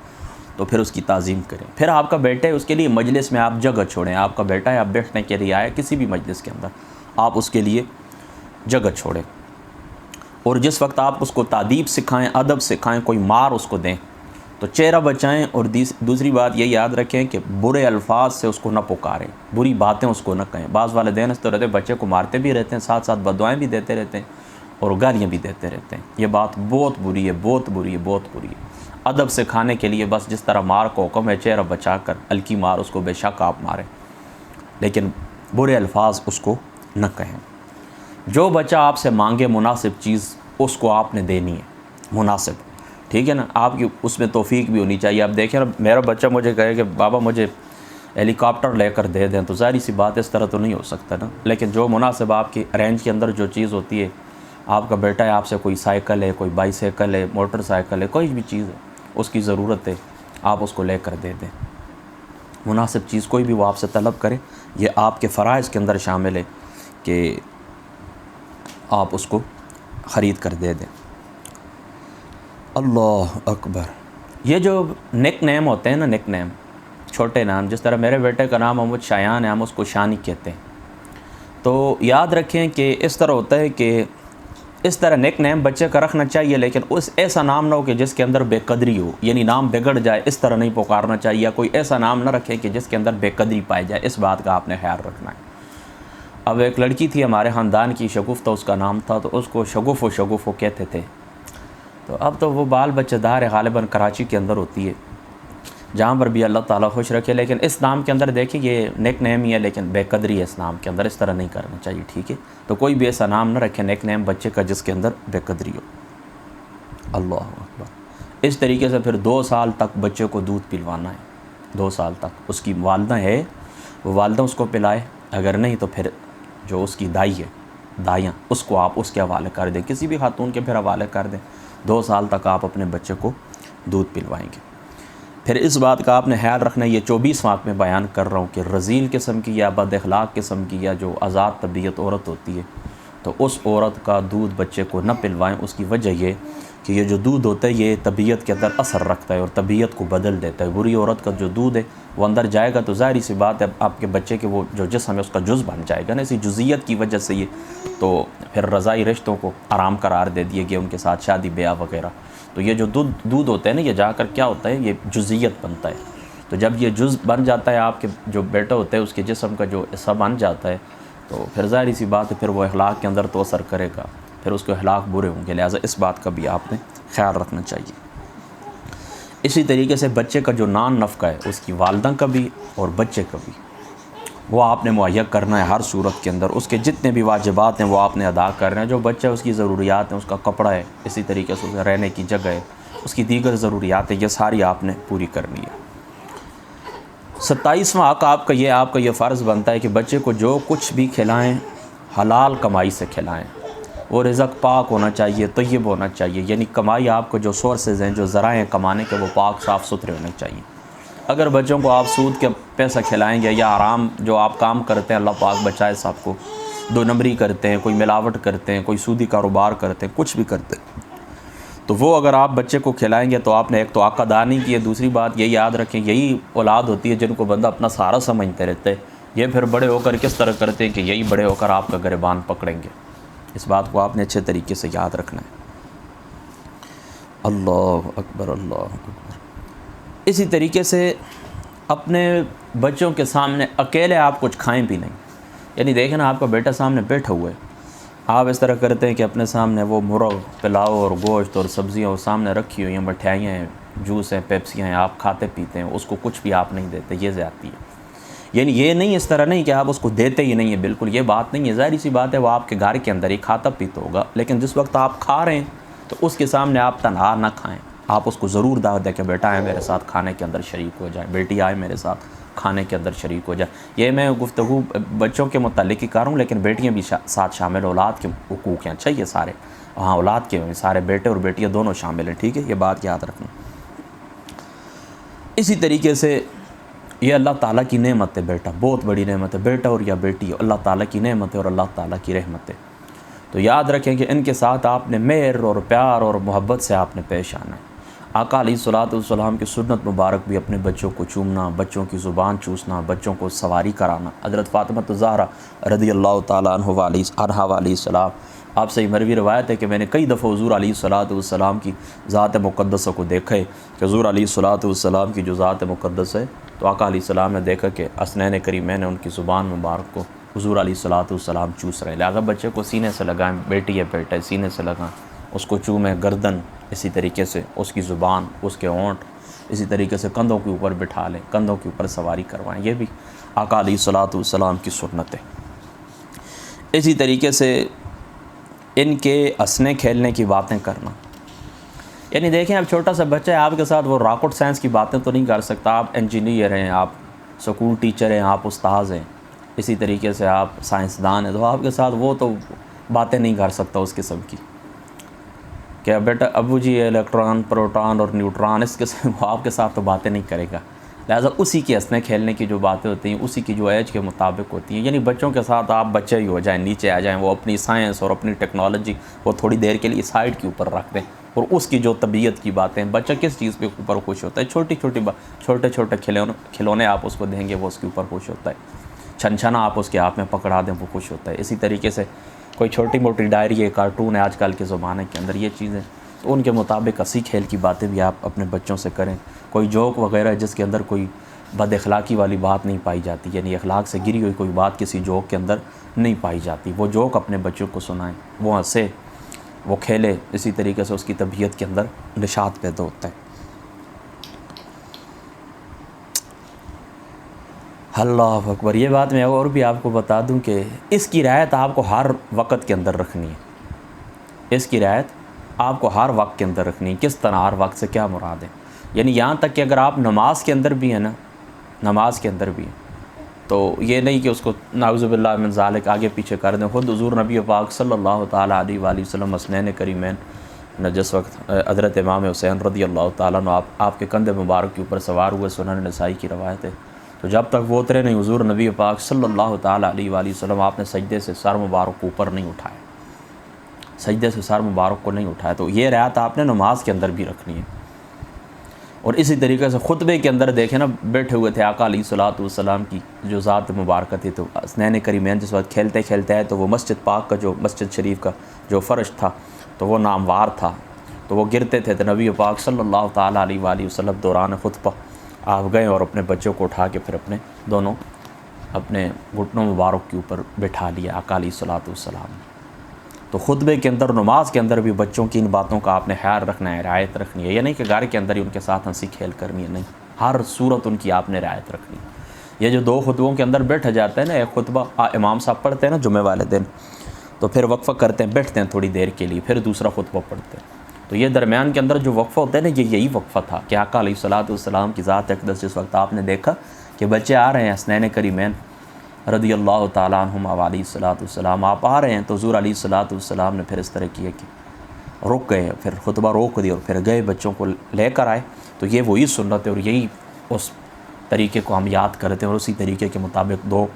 [SPEAKER 1] تو پھر اس کی تعظیم کریں. پھر آپ کا بیٹا ہے، اس کے لیے مجلس میں آپ جگہ چھوڑیں. آپ کا بیٹا ہے، آپ بیٹھنے کے لیے آئے کسی بھی مجلس کے اندر، آپ اس کے لیے جگہ چھوڑیں. اور جس وقت آپ اس کو تادیب سکھائیں، ادب سکھائیں، کوئی مار اس کو دیں تو چہرہ بچائیں. اور دوسری بات یہ یاد رکھیں کہ برے الفاظ سے اس کو نہ پکاریں، بری باتیں اس کو نہ کہیں. بعض والدین اس طرح رہتے ہیں، بچے کو مارتے بھی رہتے ہیں، ساتھ ساتھ بددعائیں بھی دیتے رہتے ہیں اور گالیاں بھی دیتے رہتے ہیں. یہ بات بہت بری ہے، بہت بری ہے، بہت بری ہے. ادب سکھانے کے لیے بس جس طرح مار کو حکم ہے، چہرہ بچا کر ہلکی مار اس کو بے شک آپ ماریں، لیکن برے الفاظ اس کو نہ کہیں. جو بچہ آپ سے مانگے مناسب چیز اس کو آپ نے دینی ہے، مناسب، ٹھیک ہے نا. آپ کی اس میں توفیق بھی ہونی چاہیے. آپ دیکھیں نا، میرا بچہ مجھے کہے کہ بابا مجھے ہیلی کاپٹر لے کر دے دیں، تو ظاہری سی بات اس طرح تو نہیں ہو سکتا نا. لیکن جو مناسب آپ کی رینج کے اندر جو چیز ہوتی ہے، آپ کا بیٹا ہے، آپ سے کوئی سائیکل ہے، کوئی بائی سائیکل ہے، موٹر سائیکل ہے، کوئی بھی چیز ہے اس کی ضرورت ہے، آپ اس کو لے کر دے دیں. مناسب چیز کوئی بھی وہ آپ سے طلب کرے، یہ آپ کے فرائض کے اندر شامل ہے کہ آپ اس کو خرید کر دے دیں. اللہ اکبر. یہ جو نک نیم ہوتے ہیں نا، نک نیم، چھوٹے نام، جس طرح میرے بیٹے کا نام محمد شایان ہے، ہم اس کو شانی کہتے ہیں. تو یاد رکھیں کہ اس طرح ہوتا ہے کہ اس طرح نک نیم بچے کا رکھنا چاہیے، لیکن ایسا نام نہ ہو کہ جس کے اندر بے قدری ہو، یعنی نام بگڑ جائے، اس طرح نہیں پکارنا چاہیے. یا کوئی ایسا نام نہ رکھے کہ جس کے اندر بے قدری پائی جائے، اس بات کا آپ نے خیال رکھنا ہے. اب ایک لڑکی تھی ہمارے خاندان کی، شگفتہ اس کا نام تھا، تو اس کو شگوفو کہتے تھے. تو اب تو وہ بال بچہ دار ہے، غالباً کراچی کے اندر ہوتی ہے، جہاں پر بھی اللہ تعالیٰ خوش رکھے. لیکن اس نام کے اندر دیکھیں یہ نیک نیم ہی ہے، لیکن بے قدری ہے اس نام کے اندر، اس طرح نہیں کرنا چاہیے، ٹھیک ہے. تو کوئی بھی ایسا نام نہ رکھے نیک نیم بچے کا جس کے اندر بے قدری ہو. اللہ اکبر. اس طریقے سے پھر 2 سال تک بچے کو دودھ پلوانا ہے. 2 سال تک اس کی والدہ ہے، وہ والدہ اس کو پلائے، اگر نہیں تو پھر جو اس کی دائی ہے، دائیاں، اس کو آپ اس کے حوالے کر دیں، کسی بھی خاتون کے پھر حوالے کر دیں. 2 سال تک آپ اپنے بچے کو دودھ پلوائیں گے. پھر اس بات کا آپ نے خیال رکھنا ہے، یہ 24 واقع میں بیان کر رہا ہوں کہ رذیل قسم کی یا بد اخلاق قسم کی یا جو آزاد طبیعت عورت ہوتی ہے، تو اس عورت کا دودھ بچے کو نہ پلوائیں. اس کی وجہ یہ کہ یہ جو دودھ ہوتا ہے یہ طبیعت کے اندر اثر رکھتا ہے اور طبیعت کو بدل دیتا ہے. بری عورت کا جو دودھ ہے وہ اندر جائے گا تو ظاہری سی بات ہے آپ کے بچے کے وہ جو جسم ہے اس کا جز بن جائے گا نا. اسی جزیت کی وجہ سے یہ تو پھر رضائی رشتوں کو آرام قرار دے دیے گئے، ان کے ساتھ شادی بیاہ وغیرہ. تو یہ جو دودھ ہوتا ہے نا، یہ جا کر کیا ہوتا ہے، یہ جزیت بنتا ہے. تو جب یہ جز بن جاتا ہے، آپ کے جو بیٹا ہوتا ہے اس کے جسم کا جو حصہ بن جاتا ہے، تو پھر ظاہری سی بات ہے پھر وہ اخلاق کے اندر تو اثر کرے گا، پھر اس کے اخلاق برے ہوں گے. لہٰذا اس بات کا بھی آپ نے خیال رکھنا چاہیے. اسی طریقے سے بچے کا جو نان نفقہ ہے، اس کی والدہ کا بھی اور بچے کا بھی، وہ آپ نے مہیا کرنا ہے ہر صورت کے اندر. اس کے جتنے بھی واجبات ہیں وہ آپ نے ادا کرنے ہیں. جو بچہ اس کی ضروریات ہیں، اس کا کپڑا ہے، اسی طریقے سے اسے رہنے کی جگہ ہے، اس کی دیگر ضروریات ہیں، یہ ساری آپ نے پوری کرنی ہے. 27واں حق آپ کا یہ فرض بنتا ہے کہ بچے کو جو کچھ بھی کھلائیں حلال کمائی سے کھلائیں. وہ رزق پاک ہونا چاہیے، طیب ہونا چاہیے، یعنی کمائی آپ کو جو سورسز ہیں، جو ذرائع کمانے کے، وہ پاک صاف ستھرے ہونے چاہیے. اگر بچوں کو آپ سود کے پیسہ کھلائیں گے یا آرام جو آپ کام کرتے ہیں، اللہ پاک بچائے صاحب کو، 2 نمبری کرتے ہیں، کوئی ملاوٹ کرتے ہیں، کوئی سودی کاروبار کرتے ہیں، کچھ بھی کرتے ہیں، تو وہ اگر آپ بچے کو کھلائیں گے تو آپ نے ایک تو حق ادا نہیں کی ہے. دوسری بات یہ یاد رکھیں، یہی اولاد ہوتی ہے جن کو بندہ اپنا سہارا سمجھتے رہتے ہیں. یہ پھر بڑے ہو کر کس طرح کرتے ہیں کہ یہی بڑے ہو کر آپ کا گریبان پکڑیں گے. اس بات کو آپ نے اچھے طریقے سے یاد رکھنا ہے. اللہ اکبر، اللہ اکبر. اسی طریقے سے اپنے بچوں کے سامنے اکیلے آپ کچھ کھائیں بھی نہیں. یعنی دیکھیں نا، آپ کا بیٹا سامنے بیٹھا ہوا ہے، آپ اس طرح کرتے ہیں کہ اپنے سامنے وہ مرغ، پلاؤ اور گوشت اور سبزیاں وہ سامنے رکھی ہوئی ہیں، مٹھائیاں ہیں، جوس ہیں، پیپسیاں ہیں، آپ کھاتے پیتے ہیں، اس کو کچھ بھی آپ نہیں دیتے. یہ زیادتی ہے. یعنی یہ نہیں اس طرح نہیں کہ آپ اس کو دیتے ہی نہیں ہیں، بالکل یہ بات نہیں ہے، ظاہری سی بات ہے وہ آپ کے گھر کے اندر ہی کھاتا پیتا ہوگا، لیکن جس وقت آپ کھا رہے ہیں تو اس کے سامنے آپ تنہا نہ کھائیں، آپ اس کو ضرور دعوت دیں کہ بیٹا آئے میرے ساتھ کھانے کے اندر شریک ہو جائے، بیٹی آئے میرے ساتھ کھانے کے اندر شریک ہو جائے۔ یہ میں گفتگو بچوں کے متعلق ہی کر رہا ہوں، لیکن بیٹیاں بھی ساتھ شامل، اولاد کے حقوق ہیں، اچھا یہ سارے ہاں اولاد کے سارے بیٹے اور بیٹیاں دونوں شامل ہیں، ٹھیک ہے، یہ بات یاد رکھنا۔ اسی طریقے سے یہ اللہ تعالیٰ کی نعمت ہے، بیٹا بہت بڑی نعمت ہے، بیٹا اور یا بیٹی اللہ تعالیٰ کی نعمت ہے اور اللہ تعالیٰ کی رحمت ہے، تو یاد رکھیں کہ ان کے ساتھ آپ نے مہر اور پیار اور محبت سے آپ نے پیش آنا ہے۔ آقا علیہ الصلوۃ والسلام کی سنت مبارک بھی اپنے بچوں کو چومنا، بچوں کی زبان چوسنا، بچوں کو سواری کرانا۔ حضرت فاطمہ الزہرا رضی اللہ تعالیٰ عنہ علیہ السلام، آپ سے مروی روایت ہے کہ میں نے کئی دفعہ حضور علیہ الصلوۃ والسلام کی ذات مقدسہ کو دیکھا ہے کہ حضور علیہ الصلوۃ والسلام کی جو ذات مقدس ہے، تو آقا علیہ السلام نے دیکھا کہ حسنین کریمین نے ان کی زبان مبارک کو حضور علیہ الصلوۃ والسلام چوس رہے ہیں، لہٰذا بچے کو سینے سے لگائیں، بیٹی ہے بیٹا ہے سینے سے لگائیں، اس کو چومیں گردن، اسی طریقے سے اس کی زبان، اس کے ہونٹ، اسی طریقے سے کندھوں کے اوپر بٹھا لیں، کندھوں کے اوپر سواری کروائیں، یہ بھی آقا علیہ الصلوۃ والسلام کی سنت ہے۔ اسی طریقے سے ان کے ہنسنے کھیلنے کی باتیں کرنا، یعنی دیکھیں اب چھوٹا سا بچہ ہے آپ کے ساتھ، وہ راکٹ سائنس کی باتیں تو نہیں کر سکتا، آپ انجینئر ہیں، آپ سکول ٹیچر ہیں، آپ استاذ ہیں، اسی طریقے سے آپ سائنسدان ہیں، تو آپ کے ساتھ وہ تو باتیں نہیں کر سکتا اس قسم کی کہ بیٹا ابو جی الیکٹران پروٹان اور نیوٹران، اس قسم وہ آپ کے ساتھ تو باتیں نہیں کرے گا، لہٰذا اسی کے ہنسنے کھیلنے کی جو باتیں ہوتی ہیں اسی کی جو ایج کے مطابق ہوتی ہیں، یعنی بچوں کے ساتھ آپ بچے ہی ہو جائیں، نیچے آ جائیں، وہ اپنی سائنس اور اپنی ٹیکنالوجی وہ تھوڑی دیر کے لیے سائڈ کے اوپر رکھ دیں، اور اس کی جو طبیعت کی باتیں، بچہ کس چیز کے اوپر خوش ہوتا ہے، چھوٹے چھوٹے کھلونے آپ اس کو دیں گے وہ اس کے اوپر خوش ہوتا ہے، چھنا آپ اس کے ہاتھ میں پکڑا دیں وہ خوش ہوتا ہے، اسی طریقے سے کوئی چھوٹی موٹی ڈائری ہے، کارٹون ہے آج کل کے زمانے کے اندر، یہ چیزیں تو ان کے مطابق ہنسی کھیل کی باتیں بھی آپ اپنے بچوں سے کریں، کوئی جوک وغیرہ جس کے اندر کوئی بد اخلاقی والی بات نہیں پائی جاتی، یعنی اخلاق سے گری ہوئی کوئی بات کسی جوک کے اندر نہیں پائی جاتی، وہ جوک اپنے بچوں کو سنائیں، وہ ہنسے، وہ کھیلے، اسی طریقے سے اس کی طبیعت کے اندر نشاط پیدا ہوتا ہے۔ اللہ اکبر، یہ بات میں اور بھی آپ کو بتا دوں کہ اس کی رعایت آپ کو ہر وقت کے اندر رکھنی ہے، اس کی رعایت آپ کو ہر وقت کے اندر رکھنی ہے۔ کس طرح ہر وقت سے کیا مراد ہے؟ یعنی یہاں تک کہ اگر آپ نماز کے اندر بھی ہیں نا، نماز کے اندر بھی ہیں تو یہ نہیں کہ اس کو نعوذ باللہ من ذالک آگے پیچھے کر دیں۔ خود حضور نبی پاک صلی اللہ تعالیٰ علیہ وآلہ وسلم حسنین کریمین جس وقت حضرت امام حسین رضی اللہ تعالیٰ عنہ آپ کے کندھے مبارک کے اوپر سوار ہوئے، سنن نسائی کی روایت ہے، تو جب تک وہ اترے نہیں حضور نبی پاک صلی اللہ تعالیٰ علیہ وآلہ وسلم آپ نے سجدے سے سر مبارک کو اوپر نہیں اٹھایا، سجدے سے سر مبارک کو نہیں اٹھایا، تو یہ رعایت آپ نے نماز کے اندر بھی رکھنی ہے۔ اور اسی طریقے سے خطبے کے اندر دیکھیں نا، بیٹھے ہوئے تھے آقا علیہ الصلوۃ والسلام کی جو ذات مبارکہ تھی، تو حسنین کریمین جس وقت کھیلتے کھیلتے آئے تو وہ مسجد پاک کا جو مسجد شریف کا جو فرش تھا تو وہ ناموار تھا، تو وہ گرتے تھے، تو نبی پاک صلی اللہ تعالیٰ علیہ وآلہ وسلم دوران خطبہ آپ گئے اور اپنے بچوں کو اٹھا کے پھر دونوں اپنے گھٹنوں مبارک کے اوپر بٹھا لیا آقا علیہ الصلوۃ والسلام۔ تو خطبے کے اندر، نماز کے اندر بھی بچوں کی ان باتوں کا آپ نے خیال رکھنا ہے، رعایت رکھنی ہے، یہ نہیں کہ گھر کے اندر ہی ان کے ساتھ ہنسی کھیل کرنی ہے، نہیں، ہر صورت ان کی آپ نے رعایت رکھنی ہے۔ یہ جو دو خطبوں کے اندر بیٹھا جاتا ہے نا، ایک خطبہ امام صاحب پڑھتے ہیں نا جمعہ والے دن، تو پھر وقفہ کرتے ہیں، بیٹھتے ہیں تھوڑی دیر کے لیے، پھر دوسرا خطبہ پڑھتے ہیں، تو یہ درمیان کے اندر جو وقفہ ہوتا ہے نا، یہی وقفہ تھا کہ آقا علیہ الصلوۃ والسلام کی ذات اقدس جس وقت آپ نے دیکھا کہ بچے آ رہے ہیں حسنین کریمین رضی اللہ تعالیٰ عنہما علیہ الصلوۃ والسلام، آپ آ رہے ہیں، تو حضور علیہ الصلوۃ والسلام نے پھر اس طرح کیا کہ رک گئے، پھر خطبہ روک دیا اور پھر گئے بچوں کو لے کر آئے، تو یہ وہی سنت ہے اور یہی اس طریقے کو ہم یاد کرتے ہیں، اور اسی طریقے کے مطابق دو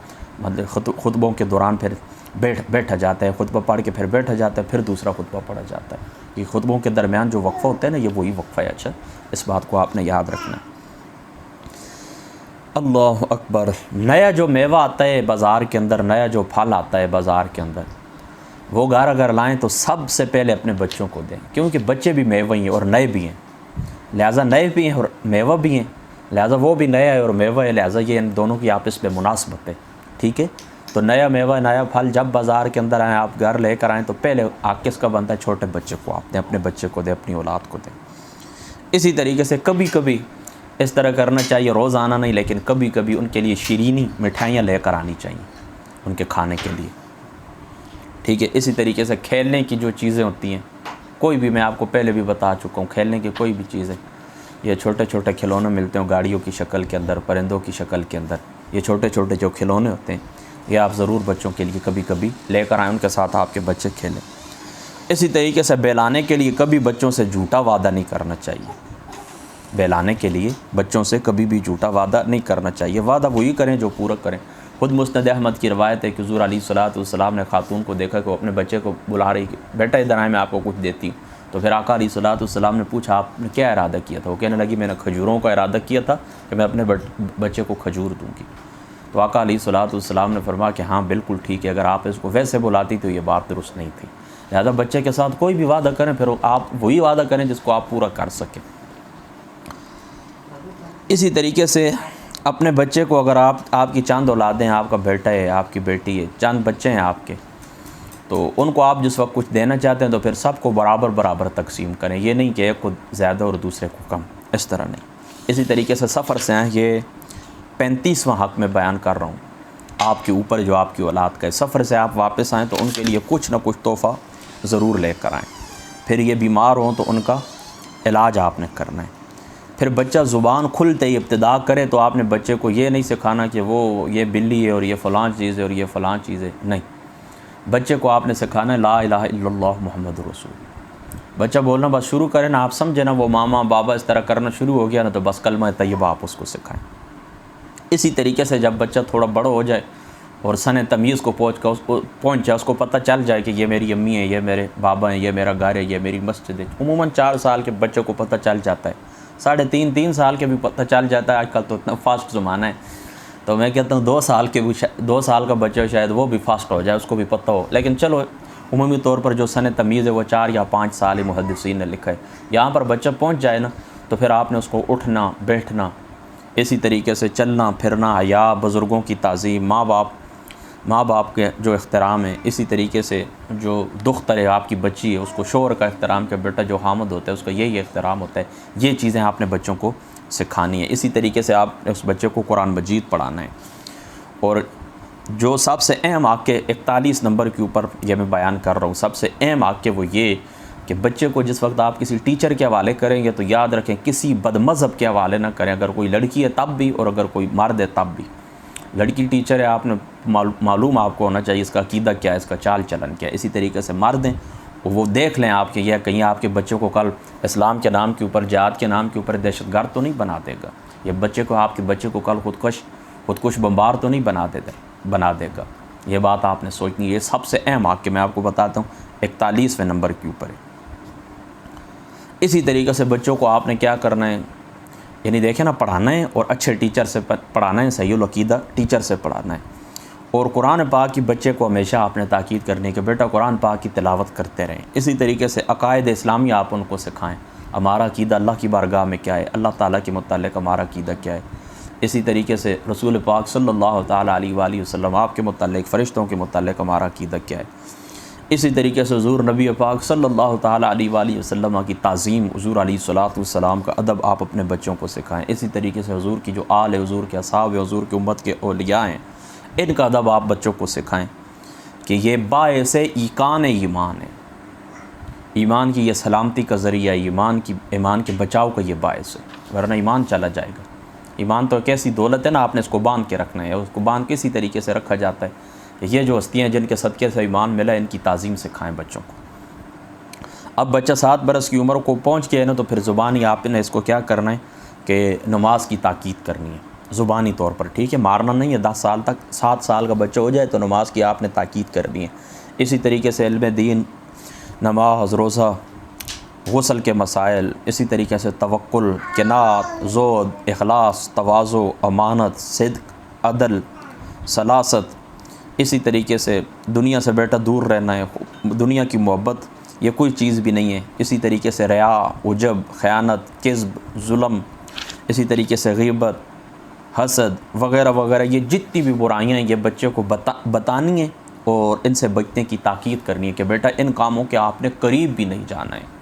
[SPEAKER 1] خطبوں کے دوران پھر بیٹھا جاتا ہے، خطبہ پڑھ کے پھر بیٹھا جاتا ہے، پھر دوسرا خطبہ پڑھا جاتا ہے۔ یہ خطبوں کے درمیان جو وقفہ ہوتا ہے نا، یہ وہی وقفہ ہے، اچھا اس بات کو آپ نے یاد رکھنا ہے۔ اللہ اکبر، نیا جو میوہ آتا ہے بازار کے اندر، نیا جو پھل آتا ہے بازار کے اندر، وہ گھر اگر لائیں تو سب سے پہلے اپنے بچوں کو دیں، کیونکہ بچے بھی میوہ ہی ہیں اور نئے بھی ہیں، لہٰذا نئے بھی ہیں اور میوہ بھی ہیں، لہٰذا وہ بھی نیا ہے اور میوہ ہے، لہٰذا یہ ان دونوں کی آپس میں مناسبت ہے، ٹھیک ہے۔ تو نیا میوہ نیا پھل جب بازار کے اندر آئیں، آپ گھر لے کر آئیں، تو پہلے آپ کس کا بنتا ہے؟ چھوٹے بچے کو آپ دیں، اپنے بچے کو دیں، اپنی اولاد کو دیں۔ اسی طریقے سے کبھی کبھی اس طرح کرنا چاہیے، روزانہ نہیں، لیکن کبھی کبھی ان کے لیے شیرینی مٹھائیاں لے کر آنی چاہیے ان کے کھانے کے لیے، ٹھیک ہے۔ اسی طریقے سے کھیلنے کی جو چیزیں ہوتی ہیں، کوئی بھی، میں آپ کو پہلے بھی بتا چکا ہوں، کھیلنے کی کوئی بھی چیزیں، یہ چھوٹے چھوٹے کھلونے ملتے ہیں گاڑیوں کی شکل کے اندر، پرندوں کی شکل کے اندر، یہ چھوٹے چھوٹے جو کھلونے ہوتے ہیں، یہ آپ ضرور بچوں کے لیے کبھی کبھی لے کر آئیں، ان کے ساتھ آپ کے بچے کھیلیں۔ اسی طریقے سے بہلانے کے لیے کبھی بچوں سے جھوٹا وعدہ نہیں کرنا چاہیے، بہلانے کے لیے بچوں سے کبھی بھی جھوٹا وعدہ نہیں کرنا چاہیے، وعدہ وہی کریں جو پورا کریں۔ خود مسند احمد کی روایت ہے کہ حضور علیہ الصلوۃ نے خاتون کو دیکھا کہ وہ اپنے بچے کو بلا رہی کہ بیٹا ادھر آئے، میں آپ کو کچھ دیتی ہوں۔ تو پھر آقا علیہ الصلوۃ نے پوچھا آپ نے کیا ارادہ کیا تھا؟ وہ کہنے لگی میں نے کھجوروں کا ارادہ کیا تھا کہ میں اپنے بچے کو کھجور دوں گی۔ تو آقا علیہ الصلوۃ نے فرمایا کہ ہاں بالکل ٹھیک ہے، اگر آپ اس کو ویسے بلاتی تو یہ بات درست نہیں تھی، لہٰذا بچے کے ساتھ کوئی بھی وعدہ کریں پھر آپ وہی وعدہ کریں جس کو آپ پورا کر سکیں۔ اسی طریقے سے اپنے بچے کو، اگر آپ کی چند اولادیں ہیں، آپ کا بیٹا ہے، آپ کی بیٹی ہے، چند بچے ہیں آپ کے، تو ان کو آپ جس وقت کچھ دینا چاہتے ہیں تو پھر سب کو برابر برابر تقسیم کریں، یہ نہیں کہ ایک کو زیادہ اور دوسرے کو کم، اس طرح نہیں۔ اسی طریقے سے سفر سے ہیں، یہ 35واں حق میں بیان کر رہا ہوں آپ کے اوپر جو آپ کی اولاد کا ہے، سفر سے آپ واپس آئیں تو ان کے لیے کچھ نہ کچھ تحفہ ضرور لے کر آئیں، پھر یہ بیمار ہوں تو ان کا علاج آپ نے کرنا ہے۔ پھر بچہ زبان کھلتے ہی ابتدا کرے تو آپ نے بچے کو یہ نہیں سکھانا کہ وہ یہ بلی ہے اور یہ فلاں چیز ہے اور یہ فلاں چیز ہے، نہیں، بچے کو آپ نے سکھانا ہے لا الہ الا اللہ محمد رسول۔ بچہ بولنا بس شروع کرے نا، آپ سمجھے نا وہ ماما بابا اس طرح کرنا شروع ہو گیا نا، تو بس کلمہ طیبہ آپ اس کو سکھائیں۔ اسی طریقے سے جب بچہ تھوڑا بڑا ہو جائے اور سن تمیز کو پہنچ جائے، اس کو پتہ چل جائے کہ یہ میری امی ہے، یہ میرے بابا ہیں، یہ میرا گھر ہے، یہ میری مسجد ہے، عموماً 4 سال کے بچوں کو پتہ چل جاتا ہے، 3.5 سال کے بھی پتہ چل جاتا ہے، آج کل تو اتنا فاسٹ زمانہ ہے، تو میں کہتا ہوں 2 سال کا بچہ شاید وہ بھی فاسٹ ہو جائے، اس کو بھی پتہ ہو، لیکن چلو عمومی طور پر جو سن تمیز ہے وہ 4 یا 5 سال محدثین نے لکھا ہے، یہاں پر بچہ پہنچ جائے نا تو پھر آپ نے اس کو اٹھنا بیٹھنا، اسی طریقے سے چلنا پھرنا، حیا، بزرگوں کی تعظیم، ماں باپ کے جو احترام ہے، اسی طریقے سے جو دختر ہے آپ کی بچی ہے اس کو شوہر کا احترام، کہ بیٹا جو حامد ہوتا ہے اس کا یہی احترام ہوتا ہے، یہ چیزیں آپ نے بچوں کو سکھانی ہے۔ اسی طریقے سے آپ نے اس بچے کو قرآن مجید پڑھانا ہے۔ اور جو سب سے اہم حق کے 41 نمبر کے اوپر یہ میں بیان کر رہا ہوں، سب سے اہم حق کے وہ یہ کہ بچے کو جس وقت آپ کسی ٹیچر کے حوالے کریں گے تو یاد رکھیں کسی بد مذہب کے حوالے نہ کریں، اگر کوئی لڑکی ہے تب بھی اور اگر کوئی مرد ہے تب بھی۔ لڑکی ٹیچر ہے، آپ نے معلوم آپ کو ہونا چاہیے اس کا عقیدہ کیا ہے، اس کا چال چلن کیا ہے۔ اسی طریقے سے مرد ہیں، وہ دیکھ لیں آپ کے یہ کہیں آپ کے بچے کو کل اسلام کے نام کے اوپر، جہاد کے نام کے اوپر دہشت گرد تو نہیں بنا دے گا، یہ بچے کو آپ کے بچے کو کل خودکش بمبار تو نہیں بنا دے گا، یہ بات آپ نے سوچنی ہے۔ یہ سب سے اہم حق کہ میں آپ کو بتاتا ہوں 41ویں نمبر کے اوپر ہے۔ اسی طریقے سے بچوں کو آپ نے کیا کرنا ہے، یعنی دیکھیں نا، پڑھانا ہے اور اچھے ٹیچر سے پڑھانا ہے، صحیح العقیدہ ٹیچر سے پڑھانا ہے۔ اور قرآن پاک کی بچے کو ہمیشہ آپ نے تاکید کرنی ہے کہ بیٹا قرآن پاک کی تلاوت کرتے رہیں۔ اسی طریقے سے عقائد اسلامی آپ ان کو سکھائیں، ہمارا عقیدہ اللہ کی بارگاہ میں کیا ہے، اللہ تعالیٰ کے متعلق ہمارا عقیدہ کیا ہے۔ اسی طریقے سے رسول پاک صلی اللہ تعالیٰ علیہ وآلہ وسلم آپ کے متعلق، فرشتوں کے متعلق ہمارا عقیدہ کیا ہے۔ اسی طریقے سے حضور نبی پاک صلی اللہ تعالیٰ علیہ وآلہ وسلم کی تعظیم، حضور علیہ الصلوۃ کا ادب آپ اپنے بچوں کو سکھائیں۔ اسی طریقے سے حضور کی جو آل ہے، حضور کے اصحاب ہے، حضور کی امت کے اولیاء ہیں، ان کا ادب آپ بچوں کو سکھائیں کہ یہ باعث ایمان ہے، ایمان کی یہ سلامتی کا ذریعہ، ایمان کے بچاؤ کا یہ باعث ہے، ورنہ ایمان چلا جائے گا۔ ایمان تو ایک ایسی دولت ہے نا، آپ نے اس کو باندھ کے رکھنا ہے، اس کو باندھ کے اسی طریقے سے رکھا جاتا ہے کہ یہ جو ہستیاں جن کے صدقے سے ایمان ملا، ان کی تعظیم سکھائیں بچوں کو۔ اب بچہ 7 برس کی عمر کو پہنچ گیا ہے نا، تو پھر زبانی آپ نے اس کو کیا کرنا ہے کہ نماز کی تاکید کرنی ہے زبانی طور پر، ٹھیک ہے، مارنا نہیں ہے۔ 10 سال تک، 7 سال کا بچہ ہو جائے تو نماز کی آپ نے تاکید کرنی ہے۔ اسی طریقے سے علم دین، نماز، روزہ، غسل کے مسائل، اسی طریقے سے توکل، قناعت، زہد، اخلاص، تواضع، امانت، صدق، عدل، سلاست، اسی طریقے سے دنیا سے بیٹا دور رہنا ہے، دنیا کی محبت یہ کوئی چیز بھی نہیں ہے۔ اسی طریقے سے ریا، عجب، خیانت، کذب، ظلم، اسی طریقے سے غیبت، حسد وغیرہ وغیرہ، یہ جتنی بھی برائیاں ہیں یہ بچے کو بتانی ہیں اور ان سے بچنے کی تاکید کرنی ہے کہ بیٹا ان کاموں کے آپ نے قریب بھی نہیں جانا ہے۔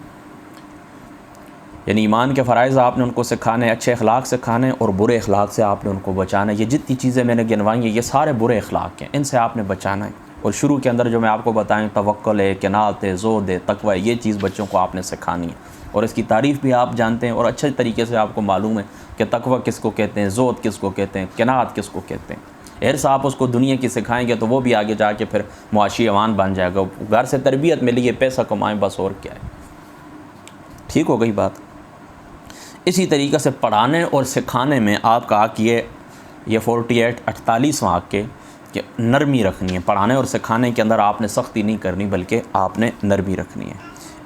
[SPEAKER 1] یعنی ایمان کے فرائض آپ نے ان کو سکھانے، اچھے اخلاق سکھانے اور برے اخلاق سے آپ نے ان کو بچانا ہے۔ یہ جتنی چیزیں میں نے گنوائی ہیں یہ سارے برے اخلاق ہیں، ان سے آپ نے بچانا ہے۔ اور شروع کے اندر جو میں آپ کو بتائیں، توکل ہے، قناعت ہے، زہد ہے، تقوی ہے، یہ چیز بچوں کو آپ نے سکھانی ہے، اور اس کی تعریف بھی آپ جانتے ہیں اور اچھے طریقے سے آپ کو معلوم ہے کہ تقوی کس کو کہتے ہیں، زہد کس کو کہتے ہیں، قناعت کس کو کہتے ہیں۔ حرص آپ اس کو دنیا کی سکھائیں گے تو وہ بھی آگے جا کے پھر معاشی ایوان بن جائے گا، گھر سے تربیت ملی ہے، پیسہ کمائیں بس، اور کیا ہے۔ ٹھیک ہو گئی بات؟ اسی طریقے سے پڑھانے اور سکھانے میں آپ کا حق یہ 48واں حق کے کہ نرمی رکھنی ہے۔ پڑھانے اور سکھانے کے اندر آپ نے سختی نہیں کرنی بلکہ آپ نے نرمی رکھنی ہے۔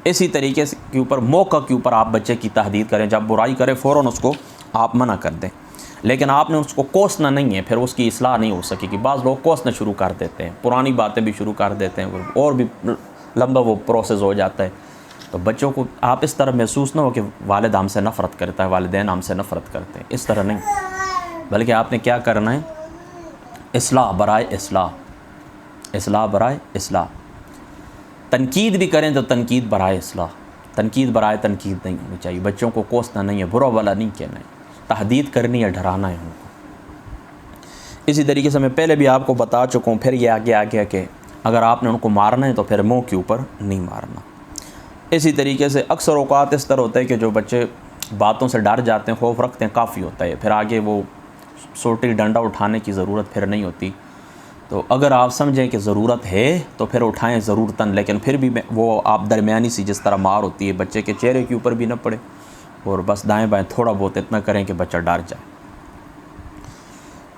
[SPEAKER 1] اسی طریقے سے کے اوپر موقع کے اوپر آپ بچے کی تحدید کریں، جب برائی کرے فوراً اس کو آپ منع کر دیں، لیکن آپ نے اس کو کوسنا نہیں ہے، پھر اس کی اصلاح نہیں ہو سکے گی۔ بعض لوگ کوسنا شروع کر دیتے ہیں، پرانی باتیں بھی شروع کر دیتے ہیں، اور بھی لمبا وہ پروسیس ہو جاتا ہے۔ تو بچوں کو آپ اس طرح محسوس نہ ہو کہ والد ہم سے نفرت کرتا ہے، والدین ہم سے نفرت کرتے ہیں، اس طرح نہیں، بلکہ آپ نے کیا کرنا ہے؟ اصلاح برائے اصلاح، اصلاح برائے اصلاح۔ تنقید بھی کریں تو تنقید برائے اصلاح، تنقید برائے تنقید نہیں ہونی چاہیے۔ بچوں کو کوسنا نہیں ہے، برا والا نہیں کہنا ہے، تحدید کرنی ہے، ڈرانا ہے ان کو۔ اسی طریقے سے میں پہلے بھی آپ کو بتا چکا ہوں، پھر یہ آگے آ گیا کہ اگر آپ نے ان کو مارنا ہے تو پھر منہ کے اوپر نہیں مارنا۔ اسی طریقے سے اکثر اوقات اس طرح ہوتا ہے کہ جو بچے باتوں سے ڈر جاتے ہیں، خوف رکھتے ہیں، کافی ہوتا ہے، پھر آگے وہ سوٹی ڈنڈا اٹھانے کی ضرورت پھر نہیں ہوتی۔ تو اگر آپ سمجھیں کہ ضرورت ہے تو پھر اٹھائیں ضرورتاً، لیکن پھر بھی وہ آپ درمیانی سی جس طرح مار ہوتی ہے، بچے کے چہرے کے اوپر بھی نہ پڑے، اور بس دائیں بائیں تھوڑا بہت اتنا کریں کہ بچہ ڈر جائے۔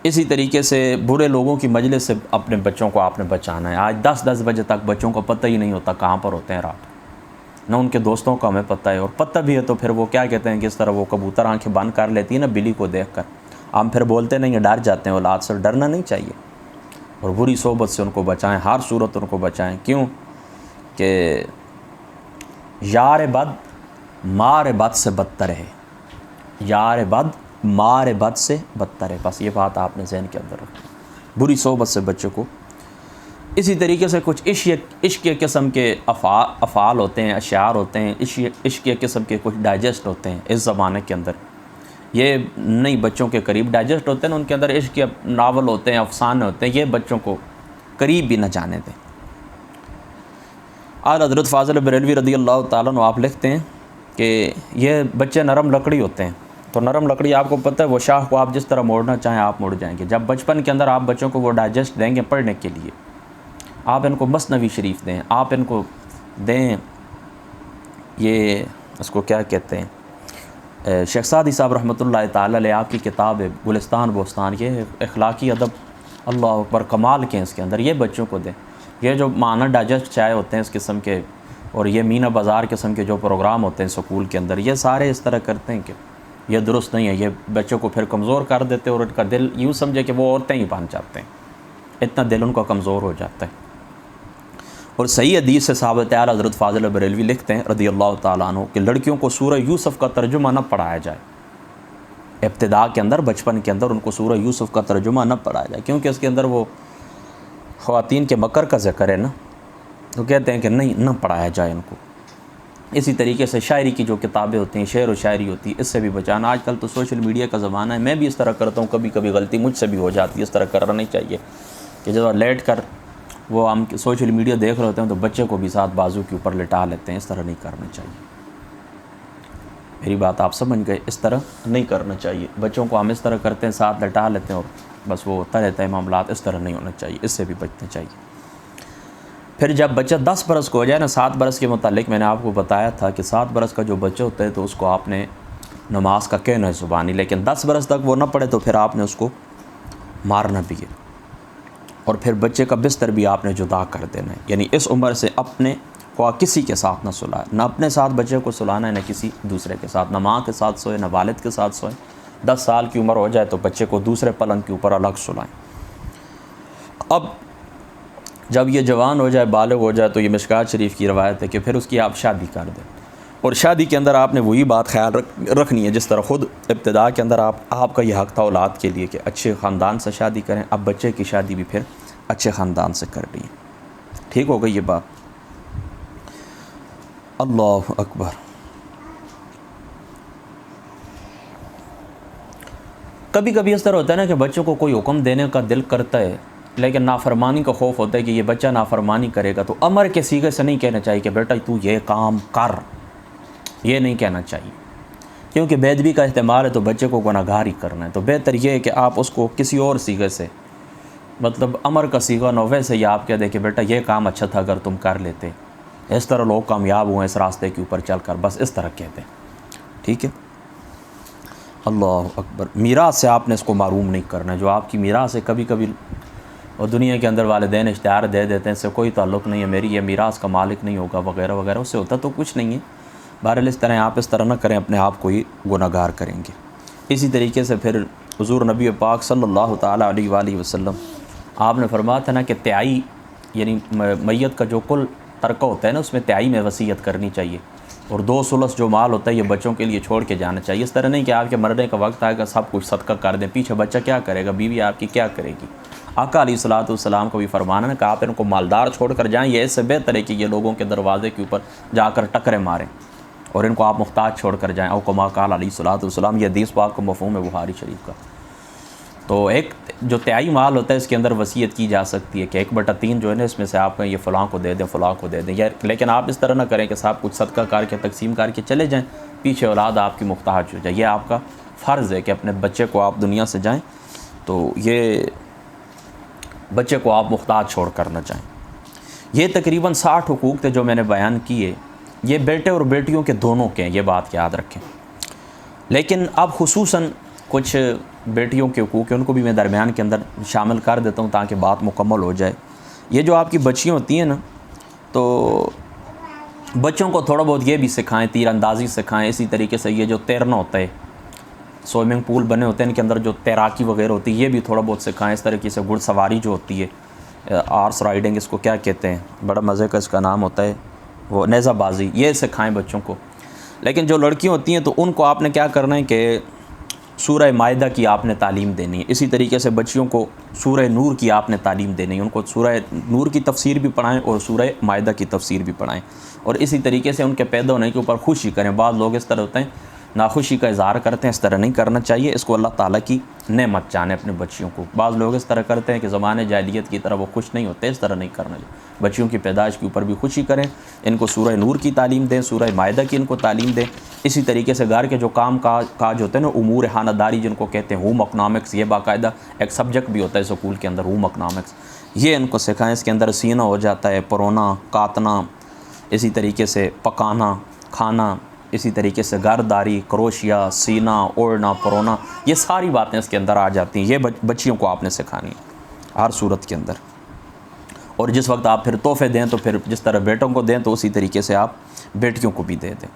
[SPEAKER 1] اسی طریقے سے برے لوگوں کی مجلس سے اپنے بچوں کو آپ نے بچانا ہے۔ آج 10 بجے تک بچوں کو پتہ ہی نہیں ہوتا کہاں پر ہوتے ہیں رات، نہ ان کے دوستوں کا ہمیں پتہ ہے، اور پتہ بھی ہے تو پھر وہ کیا کہتے ہیں کہ اس طرح وہ کبوتر آنکھیں بند کر لیتی ہے نا بلی کو دیکھ کر، ہم پھر بولتے نہیں ہیں، ڈر جاتے ہیں۔ اولاد سے ڈرنا نہیں چاہیے، اور بری صحبت سے ان کو بچائیں، ہر صورت ان کو بچائیں۔ کیوں کہ یار بد مار بد سے بدتر ہے، یار بد مار بد سے بدتر ہے، بس یہ بات آپ نے ذہن کے اندر رکھیں، بری صحبت سے بچوں کو۔ اسی طریقے سے کچھ عشق کے قسم کے افعال ہوتے ہیں، اشعار ہوتے ہیں، عشق کے قسم کے کچھ ڈائجسٹ ہوتے ہیں اس زمانے کے اندر، یہ نہیں بچوں کے قریب ڈائجسٹ ہوتے ہیں، ان کے اندر عشق کے ناول ہوتے ہیں، افسانے ہوتے ہیں، یہ بچوں کو قریب بھی نہ جانے دیں۔ اعلیٰ حضرت فاضل بریلوی رضی اللہ تعالیٰ عنہ آپ لکھتے ہیں کہ یہ بچے نرم لکڑی ہوتے ہیں، تو نرم لکڑی آپ کو پتہ ہے وہ شاہ کو آپ جس طرح موڑنا چاہیں آپ موڑ جائیں گے۔ جب بچپن کے اندر آپ بچوں کو وہ ڈائجسٹ دیں گے پڑھنے کے لیے، آپ ان کو مثنوی شریف دیں، آپ ان کو دیں، یہ اس کو کیا کہتے ہیں، شیخ سعدی صاحب رحمۃ اللہ تعالی علیہ آپ کی کتاب ہے گلستان بوستان، یہ اخلاقی ادب اللہ اکبر کمال کے ہیں اس کے اندر، یہ بچوں کو دیں۔ یہ جو معنی ڈائجسٹ چائے ہوتے ہیں اس قسم کے، اور یہ مینا بازار قسم کے جو پروگرام ہوتے ہیں سکول کے اندر، یہ سارے اس طرح کرتے ہیں کہ یہ درست نہیں ہے، یہ بچوں کو پھر کمزور کر دیتے، اور ان کا دل یوں سمجھے کہ وہ عورتیں ہی بن جاتے ہیں، اتنا دل ان کا کمزور ہو جاتا ہے۔ اور صحیح حدیث سے ثابت ہے، حضرت فاضل بریلوی لکھتے ہیں رضی اللہ تعالیٰ عنہ کہ لڑکیوں کو سورہ یوسف کا ترجمہ نہ پڑھایا جائے، ابتداء کے اندر، بچپن کے اندر ان کو سورہ یوسف کا ترجمہ نہ پڑھایا جائے، کیونکہ اس کے اندر وہ خواتین کے مکر کا ذکر ہے نا، تو کہتے ہیں کہ نہیں، نہ پڑھایا جائے ان کو۔ اسی طریقے سے شاعری کی جو کتابیں ہوتی ہیں، شعر و شاعری ہوتی ہے، اس سے بھی بچانا۔ آج کل تو سوشل میڈیا کا زمانہ ہے، میں بھی اس طرح کرتا ہوں، کبھی کبھی غلطی مجھ سے بھی ہو جاتی ہے، اس طرح کرنا نہیں چاہیے کہ جب لیٹ کر وہ ہم سوشل میڈیا دیکھ رہے ہوتے ہیں تو بچے کو بھی ساتھ بازو کے اوپر لٹا لیتے ہیں، اس طرح نہیں کرنا چاہیے۔ میری بات آپ سمجھ گئے، اس طرح نہیں کرنا چاہیے، بچوں کو ہم اس طرح کرتے ہیں، ساتھ لٹا لیتے ہیں اور بس وہ ہوتا رہتا ہے معاملات، اس طرح نہیں ہونا چاہیے، اس سے بھی بچنا چاہیے۔ پھر جب بچہ 10 برس کو ہو جائے نا، 7 برس کے متعلق میں نے آپ کو بتایا تھا کہ 7 برس کا جو بچہ ہوتا ہے تو اس کو آپ نے نماز کا کہنا ہے زبانی، لیکن 10 برس تک وہ نہ پڑھے تو پھر آپ نے اس کو مارنا بھی ہے، اور پھر بچے کا بستر بھی آپ نے جدا کر دینا ہے، یعنی اس عمر سے اپنے کو کسی کے ساتھ نہ سلائے، نہ اپنے ساتھ بچے کو سلانا ہے، نہ کسی دوسرے کے ساتھ، نہ ماں کے ساتھ سوئے، نہ والد کے ساتھ سوئے۔ 10 سال کی عمر ہو جائے تو بچے کو دوسرے پلنگ کے اوپر الگ سلائیں۔ اب جب یہ جوان ہو جائے، بالغ ہو جائے، تو یہ مشکات شریف کی روایت ہے کہ پھر اس کی آپ شادی کر دیں، اور شادی کے اندر آپ نے وہی بات خیال رکھنی ہے جس طرح خود ابتداء کے اندر آپ کا یہ حق تھا اولاد کے لیے کہ اچھے خاندان سے شادی کریں، اب بچے کی شادی بھی پھر اچھے خاندان سے کر لیں۔ ٹھیک ہو گئی یہ بات؟ اللہ اکبر۔ کبھی کبھی اس طرح ہوتا ہے نا کہ بچوں کو کوئی حکم دینے کا دل کرتا ہے لیکن نافرمانی کا خوف ہوتا ہے کہ یہ بچہ نافرمانی کرے گا، تو امر کے صیغے سے نہیں کہنا چاہیے کہ بیٹا تو یہ کام کر، یہ نہیں کہنا چاہیے، کیونکہ بے ادبی کا احتمال ہے تو بچے کو گناہ گار ہی کرنا ہے۔ تو بہتر یہ ہے کہ آپ اس کو کسی اور صیغے سے، مطلب امر کا صیغہ نہ ویسے ہی آپ کہہ دیں کہ بیٹا یہ کام اچھا تھا اگر تم کر لیتے، اس طرح لوگ کامیاب ہوئے اس راستے کے اوپر چل کر، بس اس طرح کہتے ہیں، ٹھیک ہے۔ اللہ اکبر۔ میراث سے آپ نے اس کو محروم نہیں کرنا ہے، جو آپ کی میراث ہے کبھی کبھی اور دنیا کے اندر والدین اشتہار دے دیتے ہیں، اس سے کوئی تعلق نہیں ہے، میری یہ میراث کا مالک نہیں ہوگا وغیرہ وغیرہ، اس سے ہوتا تو کچھ نہیں ہے۔ بہرحال اس طرح آپ اس طرح نہ کریں، اپنے آپ کو ہی گناہ گار کریں گے۔ اسی طریقے سے پھر حضور نبی پاک صلی اللہ تعالیٰ علیہ وآلہ وسلم آپ نے فرمایا تھا نا کہ تہائی، یعنی میت کا جو کل ترکہ ہوتا ہے نا اس میں تہائی میں وصیت کرنی چاہیے، اور 2 جو مال ہوتا ہے یہ بچوں کے لیے چھوڑ کے جانا چاہیے۔ اس طرح نہیں کہ آپ کے مرنے کا وقت آئے گا سب کچھ صدقہ کر دیں، پیچھے بچہ کیا کرے گا، بیوی آپ کی کیا کرے گی۔ آقا علیہ الصلوۃ والسلام کو بھی فرمانا ہے کہ آپ ان کو مالدار چھوڑ کر جائیں، یہ اس سے بہتر ہے کہ یہ لوگوں کے دروازے کے اوپر جا کر ٹکرے ماریں اور ان کو آپ محتاج چھوڑ کر جائیں، او کما قال علیہ الصلوۃ والسلام۔ یہ حدیث پاک کا مفہوم ہے بخاری شریف کا۔ تو ایک جو تہائی مال ہوتا ہے اس کے اندر وصیت کی جا سکتی ہے کہ 1/3 جو ہے نا اس میں سے آپ یہ فلاں کو دے دیں، فلاں کو دے دیں، لیکن آپ اس طرح نہ کریں کہ سب کچھ صدقہ کر کے تقسیم کر کے چلے جائیں، پیچھے اولاد آپ کی محتاج ہو جائے۔ یہ آپ کا فرض ہے کہ اپنے بچے کو آپ دنیا سے جائیں تو یہ بچے کو آپ محتاج چھوڑ کر نہ جائیں۔ یہ تقریباً 60 حقوق تھے جو میں نے بیان کیے، یہ بیٹے اور بیٹیوں کے دونوں کے ہیں، یہ بات یاد رکھیں۔ لیکن اب خصوصاً کچھ بیٹیوں کے حقوق ہیں ان کو بھی میں درمیان کے اندر شامل کر دیتا ہوں تاکہ بات مکمل ہو جائے۔ یہ جو آپ کی بچیاں ہوتی ہیں نا، تو بچوں کو تھوڑا بہت یہ بھی سکھائیں، تیر اندازی سکھائیں، اسی طریقے سے یہ جو تیرنا ہوتا ہے، سوئمنگ پول بنے ہوتے ہیں ان کے اندر جو تیراکی وغیرہ ہوتی ہے یہ بھی تھوڑا بہت سکھائیں۔ اس طریقے سے گھڑ سواری جو ہوتی ہے، آرس رائڈنگ اس کو کیا کہتے ہیں، بڑا مزے کا اس کا نام ہوتا ہے، وہ نیزہ بازی، یہ سکھائیں بچوں کو۔ لیکن جو لڑکیاں ہوتی ہیں تو ان کو آپ نے کیا کرنا ہے کہ سورہ مائدہ کی آپ نے تعلیم دینی ہے۔ اسی طریقے سے بچیوں کو سورہ نور کی آپ نے تعلیم دینی ہے، ان کو سورہ نور کی تفسیر بھی پڑھائیں اور سورہ مائدہ کی تفسیر بھی پڑھائیں، اور اسی طریقے سے ان کے پیدا ہونے کے اوپر خوشی کریں۔ بعض لوگ اس طرح ہوتے ہیں ناخوشی کا اظہار کرتے ہیں، اس طرح نہیں کرنا چاہیے، اس کو اللہ تعالیٰ کی نعمت جانیں اپنے بچیوں کو۔ بعض لوگ اس طرح کرتے ہیں کہ زمانے جاہلیت کی طرح وہ خوش نہیں ہوتے، اس طرح نہیں کرنا چاہیے۔ بچیوں کی پیدائش کے اوپر بھی خوشی کریں، ان کو سورہ نور کی تعلیم دیں، سورہ مائدہ کی ان کو تعلیم دیں۔ اسی طریقے سے گھر کے جو کام کاج ہوتے ہیں نا، امور خانہ داری جن کو کہتے ہیں، ہوم اکنامکس، یہ باقاعدہ ایک سبجیکٹ بھی ہوتا ہے اسکول کے اندر، ہوم اکنامکس، یہ ان کو سکھائیں۔ اس کے اندر سینا ہو جاتا ہے، پرونا، کاتنا، اسی طریقے سے پکانا، کھانا، اسی طریقے سے گھرداری، کروشیا، سینا، اوڑھنا، پرونا، یہ ساری باتیں اس کے اندر آ جاتی ہیں۔ یہ بچیوں کو آپ نے سکھانی ہے ہر صورت کے اندر۔ اور جس وقت آپ پھر تحفے دیں تو پھر جس طرح بیٹوں کو دیں تو اسی طریقے سے آپ بیٹیوں کو بھی دے دیں۔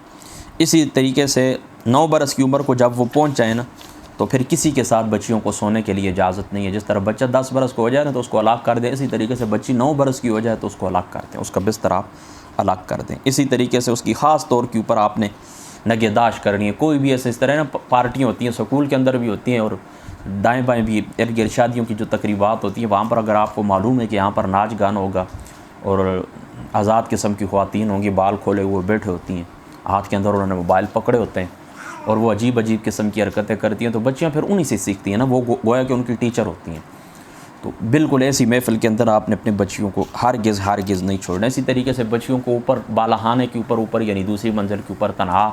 [SPEAKER 1] اسی طریقے سے 9 برس کی عمر کو جب وہ پہنچ جائیں نا تو پھر کسی کے ساتھ بچیوں کو سونے کے لیے اجازت نہیں ہے۔ جس طرح بچہ 10 برس کو ہو جائے نا تو اس کو الگ کر دیں، اسی طریقے سے بچی 9 برس کی ہو جائے تو اس کو الگ کر دیں، اس کا بستر آپ الگ کر دیں۔ اسی طریقے سے اس کی خاص طور کے اوپر آپ نے نگہداشت کرنی ہے۔ کوئی بھی ایسے اس طرح نا پارٹیاں ہوتی ہیں، سکول کے اندر بھی ہوتی ہیں اور دائیں بائیں بھی ارد گرد شادیوں کی جو تقریبات ہوتی ہیں وہاں پر اگر آپ کو معلوم ہے کہ یہاں پر ناچ گانا ہوگا اور آزاد قسم کی خواتین ہوں گی، بال کھولے ہوئے بیٹھے ہوتی ہیں، ہاتھ کے اندر انہوں نے موبائل پکڑے ہوتے ہیں اور وہ عجیب عجیب قسم کی حرکتیں کرتی ہیں، تو بچیاں پھر انہی سے سیکھتی ہیں نا، وہ گویا کہ ان کی ٹیچر ہوتی ہیں۔ تو بالکل ایسی محفل کے اندر آپ نے اپنے بچیوں کو ہرگز نہیں چھوڑنا۔ اسی طریقے سے بچیوں کو اوپر بالہانے کے اوپر یعنی دوسری منزل کے اوپر تنہا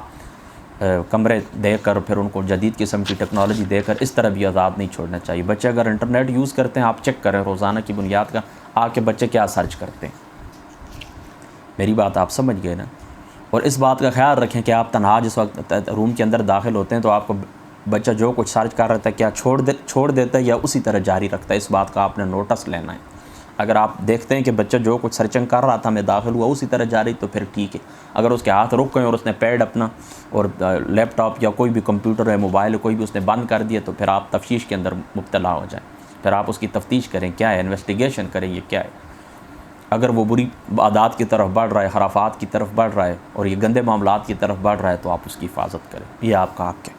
[SPEAKER 1] کمرے دے کر پھر ان کو جدید قسم کی ٹیکنالوجی دے کر اس طرح بھی آزاد نہیں چھوڑنا چاہیے۔ بچے اگر انٹرنیٹ یوز کرتے ہیں آپ چیک کریں روزانہ کی بنیاد کا آپ کے بچے کیا سرچ کرتے ہیں۔ میری بات آپ سمجھ گئے نا؟ اور اس بات کا خیال رکھیں کہ آپ تنہا جس وقت روم کے اندر داخل ہوتے ہیں تو آپ کو بچہ جو کچھ سرچ کر رہتا ہے کیا چھوڑ دیتا ہے یا اسی طرح جاری رکھتا ہے، اس بات کا آپ نے نوٹس لینا ہے۔ اگر آپ دیکھتے ہیں کہ بچہ جو کچھ سرچنگ کر رہا تھا میں داخل ہوا اسی طرح جاری تو پھر ٹھیک ہے۔ اگر اس کے ہاتھ رک گئے اور اس نے پیڈ اپنا اور لیپ ٹاپ یا کوئی بھی کمپیوٹر ہے، موبائل کوئی بھی اس نے بند کر دیا تو پھر آپ تفتیش کے اندر مبتلا ہو جائیں، پھر آپ اس کی تفتیش کریں کیا ہے، انویسٹیگیشن کریں یہ کیا ہے۔ اگر وہ بری عادات کی طرف بڑھ رہا ہے، خرافات کی طرف بڑھ رہا ہے اور یہ گندے معاملات کی طرف بڑھ رہا ہے تو آپ اس کی حفاظت کریں، یہ آپ کا حق ہے۔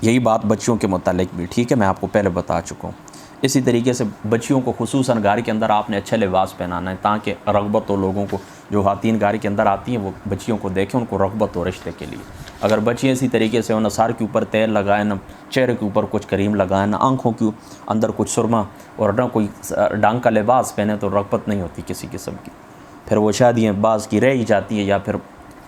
[SPEAKER 1] یہی بات بچیوں کے متعلق بھی ٹھیک ہے، میں آپ کو پہلے بتا چکا ہوں۔ اسی طریقے سے بچیوں کو خصوصاً گھر کے اندر آپ نے اچھے لباس پہنانا ہے تاکہ رغبت ہو، لوگوں کو جو خواتین گھر کے اندر آتی ہیں وہ بچیوں کو دیکھیں، ان کو رغبت ہو رشتے کے لیے۔ اگر بچے اسی طریقے سے نہ سر کے اوپر تیل لگائیں، نہ چہرے کے اوپر کچھ کریم لگائیں، نہ آنکھوں کے اندر کچھ سرما اور نہ کوئی ڈانگ کا لباس پہنے، تو رغبت نہیں ہوتی کسی قسم کی، پھر وہ شادیاں بعض کی رہ ہی جاتی ہے یا پھر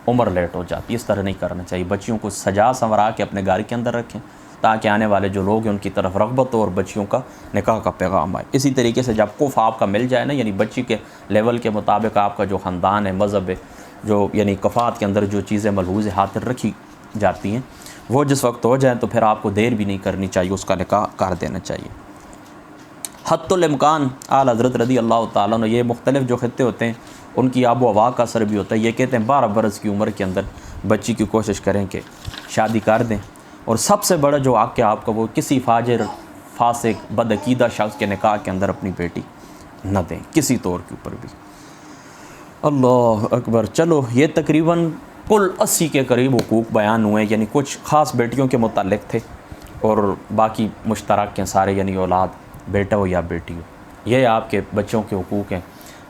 [SPEAKER 1] عمر لیٹ ہو جاتی ہے۔ اس طرح نہیں کرنا چاہیے۔ بچیوں کو سجا سنورا کے اپنے گھر کے اندر رکھیں تاکہ آنے والے جو لوگ ہیں ان کی طرف رغبت ہو اور بچیوں کا نکاح کا پیغام آئے۔ اسی طریقے سے جب کف آپ کا مل جائے نا، یعنی بچی کے لیول کے مطابق آپ کا جو خاندان ہے، مذہب ہے، جو یعنی کفات کے اندر جو چیزیں ملحوظ خاطر رکھی جاتی ہیں، وہ جس وقت ہو جائیں تو پھر آپ کو دیر بھی نہیں کرنی چاہیے، اس کا نکاح کر دینا چاہیے۔ حت الامکان اعلی حضرت رضی اللہ تعالیٰ عنہ، یہ مختلف جو خطے ہوتے ہیں ان کی آب و ہوا کا اثر بھی ہوتا ہے۔ یہ کہتے ہیں 12 برس کی عمر کے اندر بچی کی کوشش کریں کہ شادی کر دیں، اور سب سے بڑا جو حق ہے آپ کا، وہ کسی فاجر، فاسق، بدعقیدہ شخص کے نکاح کے اندر اپنی بیٹی نہ دیں کسی طور کے اوپر بھی۔ اللہ اکبر۔ چلو یہ تقریباً کل 80 کے قریب حقوق بیان ہوئے، یعنی کچھ خاص بیٹیوں کے متعلق تھے اور باقی مشترک کے سارے، یعنی اولاد، بیٹا ہو یا بیٹی ہو۔ یہ آپ کے بچوں کے حقوق ہیں۔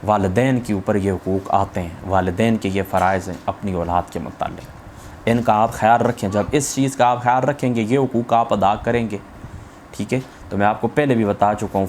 [SPEAKER 1] والدین کے اوپر یہ حقوق آتے ہیں، والدین کے یہ فرائض ہیں اپنی اولاد کے متعلق، ان کا آپ خیال رکھیں۔ جب اس چیز کا آپ خیال رکھیں گے، یہ حقوق آپ ادا کریں گے، ٹھیک ہے؟ تو میں آپ کو پہلے بھی بتا چکا ہوں،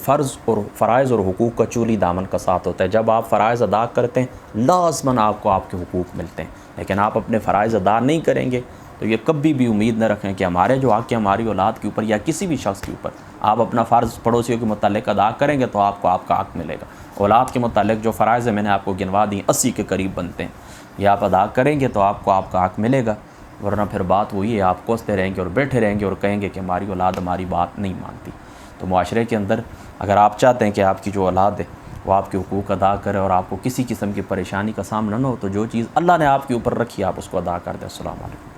[SPEAKER 1] فرائض اور حقوق کا چولی دامن کا ساتھ ہوتا ہے۔ جب آپ فرائض ادا کرتے ہیں لازماً آپ کو آپ کے حقوق ملتے ہیں، لیکن آپ اپنے فرائض ادا نہیں کریں گے تو یہ کبھی بھی امید نہ رکھیں کہ ہمارے جو حق ہے ہماری اولاد کے اوپر یا کسی بھی شخص کے اوپر، آپ اپنا فرض پڑوسیوں کے متعلق ادا کریں گے تو آپ کو آپ کا حق ملے گا۔ اولاد کے متعلق جو فرائض ہیں میں نے آپ کو گنوا دی، 80 کے قریب بنتے ہیں، یہ آپ ادا کریں گے تو آپ کو آپ کا حق ملے گا، ورنہ پھر بات وہی ہے، آپ کوستے رہیں گے اور بیٹھے رہیں گے اور کہیں گے کہ ہماری اولاد ہماری بات نہیں مانتی۔ تو معاشرے کے اندر اگر آپ چاہتے ہیں کہ آپ کی جو اولاد ہے وہ آپ کے حقوق ادا کرے اور آپ کو کسی قسم کی پریشانی کا سامنا نہ ہو، تو جو چیز اللہ نے آپ کے اوپر رکھی آپ اس کو ادا کر دیں۔ السلام علیکم۔